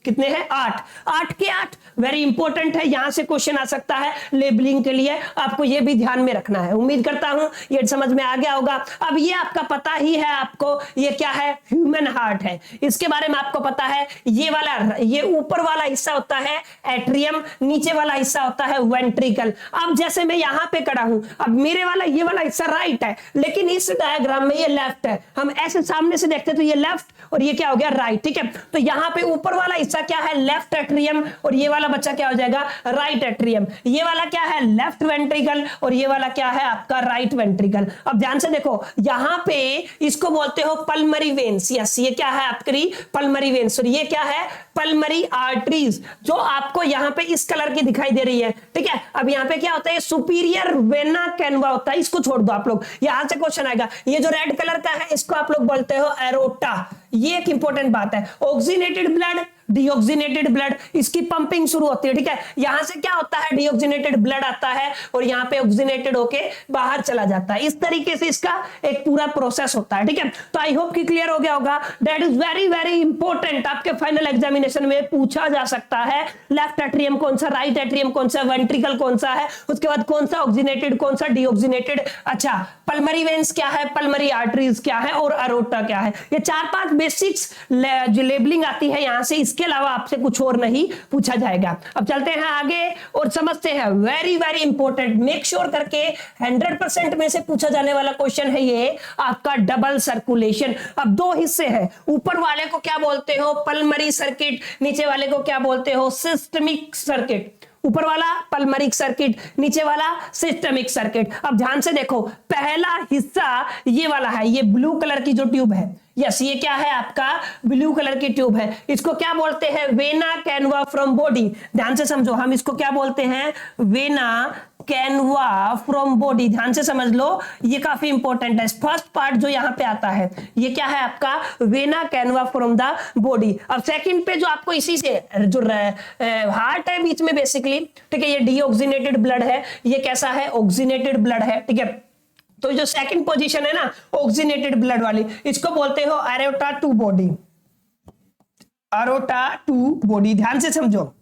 कितने हैं, 8 के 8 वेरी इंपॉर्टेंट है। यहां से क्वेश्चन आ सकता है लेबलिंग के लिए, आपको ये भी ध्यान में रखना है। उम्मीद करता हूं ये समझ में आ गया होगा। अब ये आपका पता ही है आपको, ये क्या है, ह्यूमन हार्ट है। इसके बारे में आपको पता है, ये ऊपर वाला हिस्सा होता है एट्रियम, नीचे वाला हिस्सा होता है वेंट्रिकल। अब जैसे मैं यहां पे खड़ा हूं, अब मेरे वाला ये वाला हिस्सा राइट है, लेकिन इस डायग्राम में ये लेफ्ट है। हम ऐसे सामने से देखते तो ये लेफ्ट, और ये क्या हो गया, राइट, ठीक है। तो यहां पे ऊपर वाला हिस्सा क्या है, लेफ्ट एट्रियम, और ये वाला बच्चा क्या हो जाएगा, राइट एट्रियम। ये वाला क्या है, लेफ्ट वेंट्रिकल, और ये वाला क्या है आपका, राइट वेंट्रिकल। अब ध्यान से देखो, यहां पे इसको बोलते हो पल्मरी वेन्स। यस, ये क्या है आपकी पल्मरी वेन्स, और ये क्या है, पल्मरी आर्टरीज, जो आपको यहां पे इस कलर की दिखाई दे रही है, ठीक है। अब यहां पे क्या होता है, सुपीरियर वेना कैनवा होता है, इसको छोड़ दो आप लोग, यहां से क्वेश्चन आएगा। ये जो रेड कलर का है, इसको आप लोग बोलते हो एरोटा। ये एक इंपॉर्टेंट बात है। ऑक्सीनेटेड ब्लड डीऑक्सीनेटेड ब्लड, इसकी पंपिंग शुरू होती है, ठीक है। यहां से क्या होता है, डीऑक्सीनेटेड ब्लड आता है और यहाँ पे ऑक्सीनेटेड होके बाहर चला जाता है। इस तरीके से इसका एक पूरा प्रोसेस होता है, ठीक है। तो आई होप कि क्लियर हो गया होगा। That is very very important, आपके फाइनल एग्जामिनेशन में पूछा जा सकता है। लेफ्ट एट्रियम कौन सा, राइट एट्रियम कौन सा, वेंट्रिकल कौन सा है, उसके बाद कौन सा ऑक्सीनेटेड कौन सा डीऑक्सीनेटेड। अच्छा, पल्मरी वेन्स क्या है, पल्मरी आर्टरीज क्या है और अरोटा क्या है। ये 4-5 बेसिक्स जो लेबलिंग आती है यहां से, इसके अलावा आपसे कुछ और नहीं पूछा जाएगा। अब चलते हैं आगे और समझते हैं, very very important, make sure करके 100% में से पूछा जाने वाला क्वेश्चन है ये आपका डबल सर्कुलेशन। अब 2 हिस्से हैं, ऊपर वाले को क्या बोलते हो, पल्मरी सर्किट, नीचे वाले को क्या बोलते हो, सिस्टमिक सर्किट। ऊपर वाला पल्मरिक सर्किट, नीचे वाला सिस्टमिक सर्किट। अब ध्यान से देखो, पहला हिस्सा ये वाला है, ये ब्लू कलर की जो ट्यूब है, यस ये क्या है आपका ब्लू कलर की ट्यूब है, इसको क्या बोलते हैं, वेना कैनवा फ्रॉम बॉडी। ध्यान से समझो, हम इसको क्या बोलते हैं, वेना कैनवा फ्रॉम बॉडी। ध्यान से समझ लो, ये काफी इंपॉर्टेंट है। फर्स्ट पार्ट जो यहाँ पे आता है ये क्या है आपका, vena Canva from the body. अब सेकंड पे जो आपको इसी से जो हार्ट है बीच में बेसिकली, ठीक है, ये डीऑक्सीनेटेड ब्लड है, ये कैसा है, ऑक्सीनेटेड ब्लड है, ठीक है। तो जो सेकंड पोजीशन है ना ऑक्सीनेटेड ब्लड वाली, इसको बोलते हो aorta to body, aorta to body. ध्यान से समझो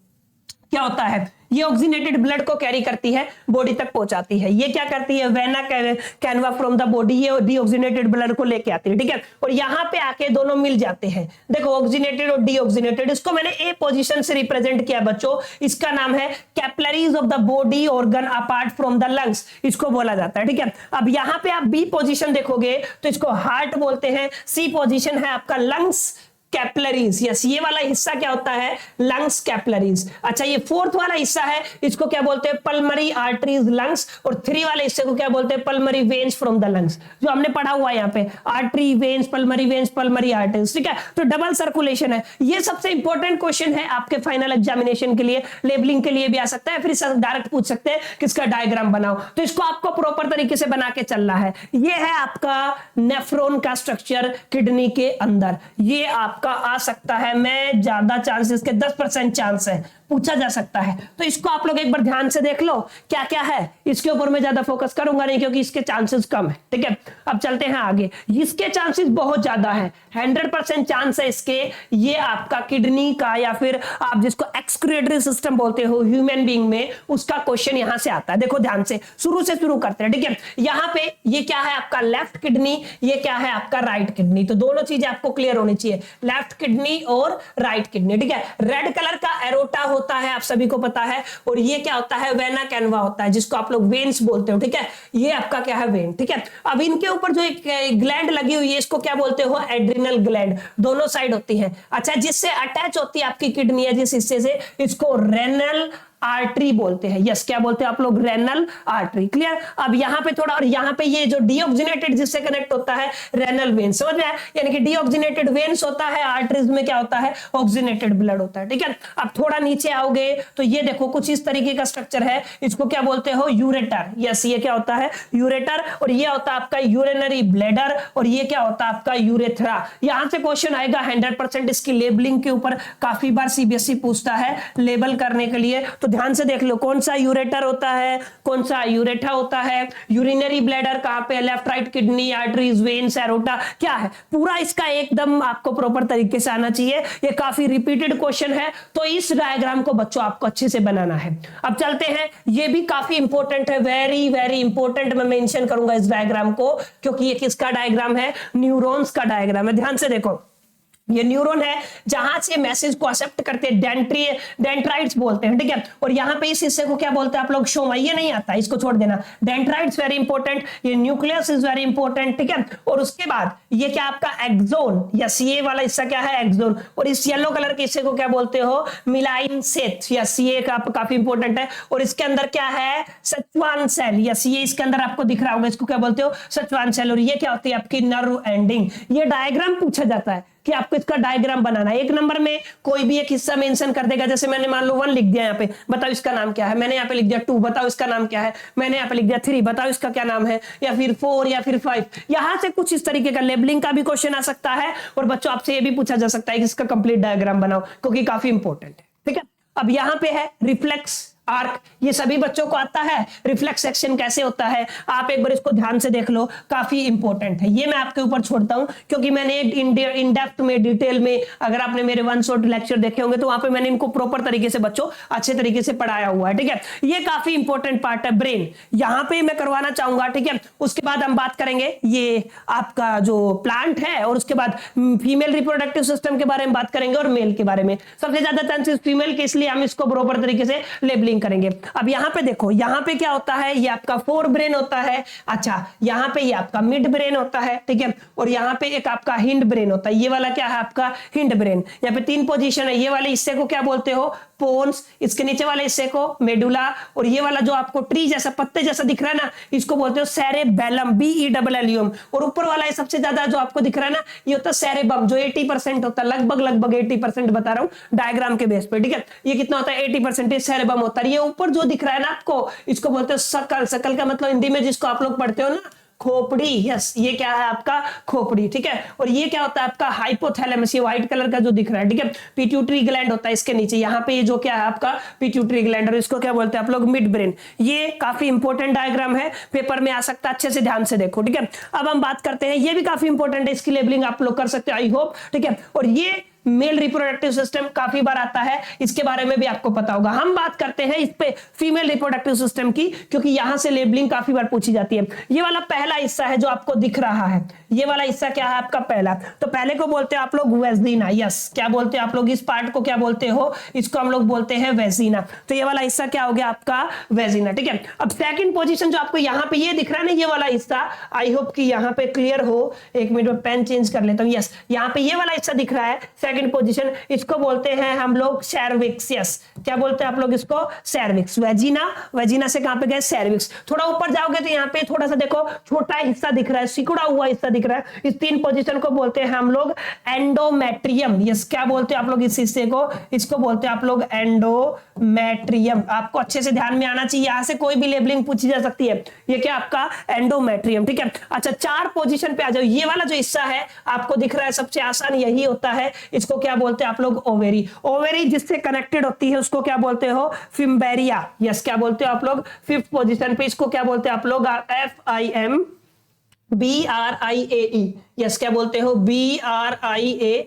क्या होता है, ये ऑक्सीनेटेड ब्लड को कैरी करती है, बॉडी तक पहुंचाती है। ये क्या करती है, vena Canva from the body, ये डीऑक्सीनेटेड ब्लड को लेके आती है, ठीक है। और यहाँ पे आके दोनों मिल जाते हैं, देखो ऑक्सीनेटेड और डीऑक्सीनेटेड। इसको मैंने ए पोजीशन से रिप्रेजेंट किया बच्चों, इसका नाम है capillaries of the body organ apart from the lungs, इसको बोला जाता है, ठीक है। अब यहाँ पे आप बी पोजीशन देखोगे तो इसको हार्ट बोलते हैं, सी पोजीशन है आपका लंग्स कैपिलरीज, यस ये वाला हिस्सा क्या होता है, लंग्स कैपिलरीज। अच्छा, ये फोर्थ वाला हिस्सा है, इसको क्या बोलते हैं, पल्मरी आर्टरीज लंग्स। और 3 वाले हिस्से को क्या बोलते हैं, pulmonary veins from the lungs, जो हमने पढ़ा हुआ है यहाँ पे, आर्टरी वेन्स, पल्मरी आर्टरीज, ठीक है। तो डबल सर्कुलेशन है, ये सबसे इंपॉर्टेंट क्वेश्चन है आपके फाइनल एग्जामिनेशन के लिए, लेबलिंग के लिए भी आ सकता है, फिर डायरेक्ट पूछ सकते हैं किसका डायग्राम बनाओ। तो इसको आपको प्रॉपर तरीके से बना के चलना है। ये है आपका नेफ्रॉन का स्ट्रक्चर किडनी के अंदर, ये आपका आ सकता है, मैं ज्यादा चांसेस के 10% चांस है पूछा जा सकता है। तो इसको आप लोग एक बार ध्यान से देख लो क्या क्या है, इसके ऊपर मैं ज्यादा फोकस करूंगा नहीं क्योंकि इसके चांसेस कम है, ठीक है। अब चलते हैं आगे, इसके चांसेस बहुत ज्यादा है, 100% चांस है इसके, ये आपका किडनी का या फिर आप जिसको एक्सक्रीटरी सिस्टम बोलते हो ह्यूमन बीइंग में, उसका क्वेश्चन यहां से आता है। देखो ध्यान से शुरू करते हैं, ठीक है। यहाँ पे ये क्या है आपका लेफ्ट किडनी, ये क्या है आपका राइट किडनी। तो दोनों चीजें आपको क्लियर होनी चाहिए, लेफ्ट किडनी और राइट किडनी, ठीक है। रेड कलर का एरोटा होता है, आप सभी को पता है, और ये क्या होता है, वेना कैनवा होता है, जिसको आप लोग वेन्स बोलते हो, ठीक है। ये आपका क्या है, वेन, ठीक है। अब इनके ऊपर जो एक ग्लैंड लगी हुई है, इसको क्या बोलते हो, एड्रिनल ग्लैंड, दोनों साइड होती है। अच्छा, जिससे अटैच होती है आपकी किडनी है जिस हिस्से से, इसको रेनल आर्टरी बोलते हैं, यस क्या बोलते हैं आप लोग, रेनल आर्टरी, क्लियर। अब यहाँ पे थोड़ा, और यहाँ पे ये जो डीऑक्सीनेटेड जिससे कनेक्ट होता है, रेनल वेन, समझ में आया, यानी कि डीऑक्सीनेटेड वेन्स होता है, आर्टरीज में क्या होता है, ऑक्सीनेटेड ब्लड होता है, ठीक है। अब थोड़ा नीचे आओगे तो ये देखो कुछ इस तरीके का स्ट्रक्चर है, इसको क्या बोलते हो, यूरेटर, यस ये क्या होता है, यूरेटर। और ये होता है आपका यूरिनरी ब्लैडर, और ये क्या होता है आपका यूरेथ्रा। यहां से क्वेश्चन आएगा 100% इसकी लेबलिंग के ऊपर, काफी बार सीबीएसई पूछता है लेबल करने के लिए। तो ध्यान से देख लो कौन सा यूरेटर होता है, कौन सा यूरेथा होता है, यूरिनरी ब्लैडर कहां पे, left right kidney, arteries, veins, aorta, क्या है पूरा इसका एकदम आपको प्रॉपर तरीके से आना चाहिए। ये काफी रिपीटेड क्वेश्चन है, तो इस डायग्राम को बच्चों आपको अच्छे से बनाना है। अब चलते हैं, ये भी काफी इंपॉर्टेंट है, वेरी वेरी इंपॉर्टेंट, मैं मेंशन करूंगा इस डायग्राम को क्योंकि ये किसका डायग्राम है, न्यूरॉन्स का डायग्राम है। ध्यान से देखो, ये न्यूरॉन है जहां से मैसेज को एक्सेप्ट करते हैं, डेंड्राइट्स बोलते हैं, ठीक है। और यहाँ पे इस हिस्से को क्या बोलते हैं आप लोग, सोमा, ये नहीं आता, इसको छोड़ देना। डेंड्राइट्स वेरी इंपॉर्टेंट, ये न्यूक्लियस इज वेरी इंपॉर्टेंट, ठीक है। और उसके बाद ये क्या आपका एक्सोन, यस ये वाला हिस्सा क्या है, एक्सोन। और इस येलो कलर के हिस्से को क्या बोलते हो, मिलाइन सेट, यस ये काफी इंपॉर्टेंट है। और इसके अंदर क्या है, सचवान सेल, यस ये इसके अंदर आपको दिख रहा होगा, इसको क्या बोलते हो, सचवान सेल। और ये क्या होती है आपकी नर्व एंडिंग। ये डायग्राम पूछा जाता है कि आपको इसका डायग्राम बनाना है। 1 नंबर में कोई भी एक हिस्सा मेंशन कर देगा, जैसे मैंने मान लो 1 लिख दिया, यहाँ पे बताओ इसका नाम क्या है, मैंने यहाँ पे लिख दिया 2, बताओ इसका नाम क्या है, मैंने यहाँ पे लिख दिया 3, बताओ इसका क्या नाम है, या फिर 4 या फिर 5। यहां से कुछ इस तरीके का लेबलिंग का भी क्वेश्चन आ सकता है, और बच्चों आपसे ये भी पूछा जा सकता है कि इसका कंप्लीट डायग्राम बनाओ, क्योंकि काफी इंपॉर्टेंट है। ठीक है, अब यहां पे है रिफ्लेक्स आर्क, ये सभी बच्चों को आता है। रिफ्लेक्स सेक्शन कैसे होता है, आप एक बार इसको ध्यान से देख लो, काफी इंपॉर्टेंट है। ये मैं आपके ऊपर छोड़ता हूं, क्योंकि मैंने इन डेप्थ में, डिटेल में, अगर आपने मेरे 1 शॉट लेक्चर देखे होंगे तो वहां पे मैंने इनको प्रॉपर तरीके से बच्चों अच्छे तरीके से पढ़ाया हुआ है। ठीक है, ये काफी इंपॉर्टेंट पार्ट है ब्रेन, यहां पे मैं करवाना चाहूंगा। ठीक है, उसके बाद हम बात करेंगे ये आपका जो प्लांट है, और उसके बाद फीमेल रिप्रोडक्टिव सिस्टम के बारे में बात करेंगे, और मेल के बारे में। सबसे ज्यादा चांसेस फीमेल के, इसलिए हम इसको प्रॉपर तरीके से लेबलिंग करेंगे। अब यहां पे देखो, यहां पे क्या होता है, ये आपका फोर ब्रेन होता है। अच्छा, यहां पे ये आपका मिड ब्रेन होता है। ठीक है, और यहां पे एक आपका हिंड ब्रेन होता है। ये वाला क्या है आपका हिंड ब्रेन। यहाँ पे 3 पोजीशन है। ये वाले हिस्से को क्या बोलते हो, पोन्स, इसके नीचे वाले हिस्से को मेडुला, और ये वाला जो आपको ट्री जैसा, पत्ते जैसा दिख रहा है ना, इसको बोलते हो सेरेबेलम, BELLUM। और ऊपर वाला सबसे ज्यादा जो आपको दिख रहा है ना, ये होता है सेरेबम, जो 80% होता है, लगभग 80% बता रहा हूं डायग्राम के बेस पे। ठीक है, ये कितना होता है, 80% सेरेबम होता है। ये ऊपर जो दिख रहा है ना आपको, इसको बोलते हो सकल। सकल का मतलब हिंदी में जिसको आप लोग पढ़ते हो ना, खोपड़ी। यस, ये क्या है आपका खोपड़ी। ठीक है, और ये क्या होता है आपका हाइपोथैलेमस, ये व्हाइट कलर का जो दिख रहा है। ठीक है, पिट्यूटरी ग्लैंड होता है इसके नीचे। यहाँ पे ये जो क्या है आपका पिट्यूटरी ग्लैंड, और इसको क्या बोलते हैं आप लोग, मिड ब्रेन। ये काफी इंपॉर्टेंट डायग्राम है, पेपर में आ सकता है, अच्छे से ध्यान से देखो। ठीक है, अब हम बात करते हैं, ये भी काफी इंपॉर्टेंट है, इसकी लेबलिंग आप लोग कर सकते हो, आई होप। ठीक है, और ये मेल रिप्रोडक्टिव सिस्टम काफी बार आता है, इसके बारे में भी आपको पता होगा। हम बात करते हैं इस पे फीमेल रिप्रोडक्टिव सिस्टम की, क्योंकि यहां से लेबलिंग काफी बार पूछी जाती है। ये वाला पहला हिस्सा है जो आपको दिख रहा है, ये वाला हिस्सा क्या है आपका पहला, तो पहले को बोलते हैं आप लोग वेजिना। यस, क्या बोलते हैं आप लोग, इस पार्ट को क्या बोलते हो, इसको हम लोग बोलते हैं वेजिना। तो ये वाला हिस्सा क्या हो गया आपका वेजिना। ठीक है, अब सेकंड पोजीशन जो आपको यहाँ पे ये दिख रहा है ना, ये वाला हिस्सा, आई होप कि यहाँ पे क्लियर हो। 1 मिनट में पेन चेंज कर लेता हूँ। यस, यहाँ पे ये वाला हिस्सा दिख रहा है, सेकंड पोजीशन, इसको बोलते हैं हम लोग सर्विक्स। यस, क्या बोलते हैं आप लोग इसको, सर्विक्स। वेजिना, वेजिना से कहां पे गए, सर्विक्स। थोड़ा ऊपर जाओगे तो यहाँ पे थोड़ा सा देखो, छोटा हिस्सा दिख रहा है, सिकुड़ा हुआ हिस्सा दिख रहा है। इस 3 पोजीशन को बोलते हैं हम लोग एंडोमेट्रियम। यस, क्या बोलते हैं आप लोग इस हिस्से को, इसको बोलते हैं आप लोग एंडोमेट्रियम। आपको अच्छे से ध्यान में आना चाहिए, यहां से कोई भी लेबलिंग पूछी जा सकती है। ये क्या आपका एंडोमेट्रियम। ठीक है, अच्छा 4 पोजीशन पे आ जाओ। ये वाला जो हिस्सा है आपको दिख रहा है, सबसे आसान यही होता है, इसको क्या बोलते हैं आप लोग, ओवेरी। ओवेरी जिससे कनेक्टेड होती है उसको क्या बोलते हो, फिम्बेरिया। यस, क्या बोलते हो आप लोग, 5th पोजीशन पे इसको क्या बोलते हैं आप लोग, FIMBRIAE। यस, क्या बोलते हो, BRIAE।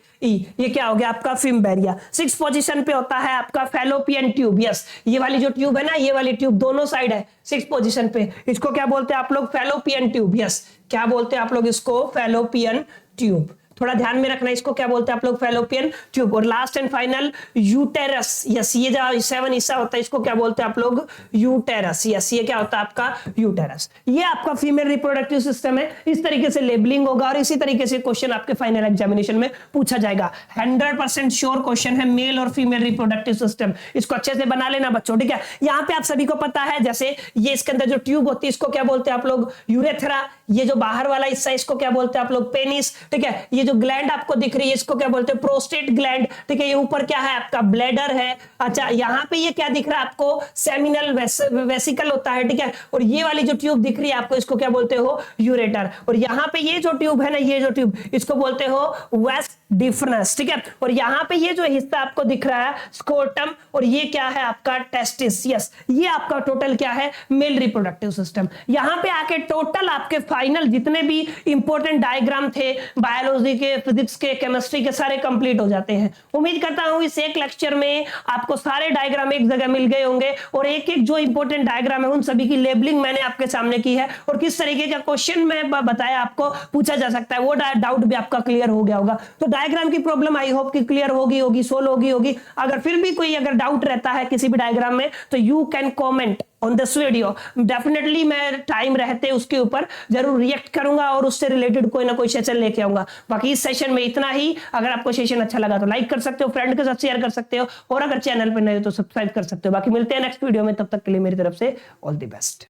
ये क्या हो गया आपका फिम्बेरिया। 6th पोजीशन पे होता है आपका फैलोपियन ट्यूब। यस, ये वाली जो ट्यूब है ना, ये वाली ट्यूब दोनों साइड है 6th पोजीशन पे, इसको क्या बोलते हैं आप लोग, फैलोपियन ट्यूब। यस, क्या बोलते हैं आप लोग इसको, फैलोपियन ट्यूब। थोड़ा ध्यान में रखना, इसको क्या बोलते हैं आप लोग, फैलोपियन ट्यूब। और last and final uterus. Yes, ये जो 7 हिस्सा होता है इसको क्या बोलते हैं आप लोग, यूटेरस। यस, ये क्या होता है आपका यूटेरस। ये आपका फीमेल रिप्रोडक्टिव सिस्टम है। इस तरीके से लेबलिंग होगा, और इसी तरीके से क्वेश्चन आपके फाइनल एग्जामिनेशन में पूछा जाएगा। 100% श्योर क्वेश्चन है, मेल और फीमेल रिप्रोडक्टिव सिस्टम। इसको अच्छे से बना लेना बच्चों। ठीक है, यहाँ पे आप सभी को पता है, जैसे ये इसके अंदर जो ट्यूब होती है इसको क्या बोलते हैं आप लोग, यूरेथ्रा। ये जो बाहर वाला हिस्सा इसको क्या बोलते हैं आप लोग, पेनिस। ठीक है, ये जो ग्लैंड आपको दिख रही है इसको क्या बोलते हैं, प्रोस्टेट ग्लैंड। ठीक है, ये ऊपर क्या है आपका ब्लैडर है। अच्छा, यहाँ पे ये क्या दिख रहा है आपको, सेमिनल वेसिकल होता है। ठीक है, और ये वाली जो ट्यूब दिख रही है आपको, इसको क्या बोलते हो, यूरेटर। और यहाँ पे ये जो ट्यूब है ना, ये जो ट्यूब, इसको बोलते हो वेस्ट डिफरेंस। ठीक है, और यहाँ पे ये जो हिस्सा आपको दिख रहा है स्कोटम, और ये क्या है आपका टेस्टिस। यस, ये आपका टोटल क्या है, मेल रिप्रोडक्टिव सिस्टम। यहाँ पे आके टोटल आपके फाइनल जितने भी इंपॉर्टेंट डायग्राम थे बायोलॉजी के, फिजिक्स के, केमिस्ट्री के, सारे कंप्लीट हो जाते हैं। उम्मीद करता हूं इस एक लेक्चर में आपको सारे डायग्राम एक जगह मिल गए होंगे, और एक एक जो इंपॉर्टेंट डायग्राम है उन सभी की लेबलिंग मैंने आपके सामने की है, और किस तरीके का क्वेश्चन मैं बताया आपको पूछा जा सकता है, वो डाउट भी आपका क्लियर हो गया होगा। तो डायग्राम की प्रॉब्लम आई होप कि क्लियर होगी, सोल्व होगी। अगर फिर भी कोई अगर डाउट रहता है किसी भी डायग्राम में, तो you can comment on this video. Definitely मैं टाइम रहते उसके ऊपर जरूर रिएक्ट करूंगा, और उससे रिलेटेड कोई ना कोई सेशन लेके आऊंगा। बाकी इस सेशन में इतना ही। अगर आपको सेशन अच्छा लगा तो लाइक कर सकते हो, फ्रेंड के साथ शेयर कर सकते हो, और अगर चैनल पर नए हो तो सब्सक्राइब कर सकते हो। बाकी मिलते हैं नेक्स्ट वीडियो में, तब तक के लिए मेरी तरफ से ऑल द बेस्ट।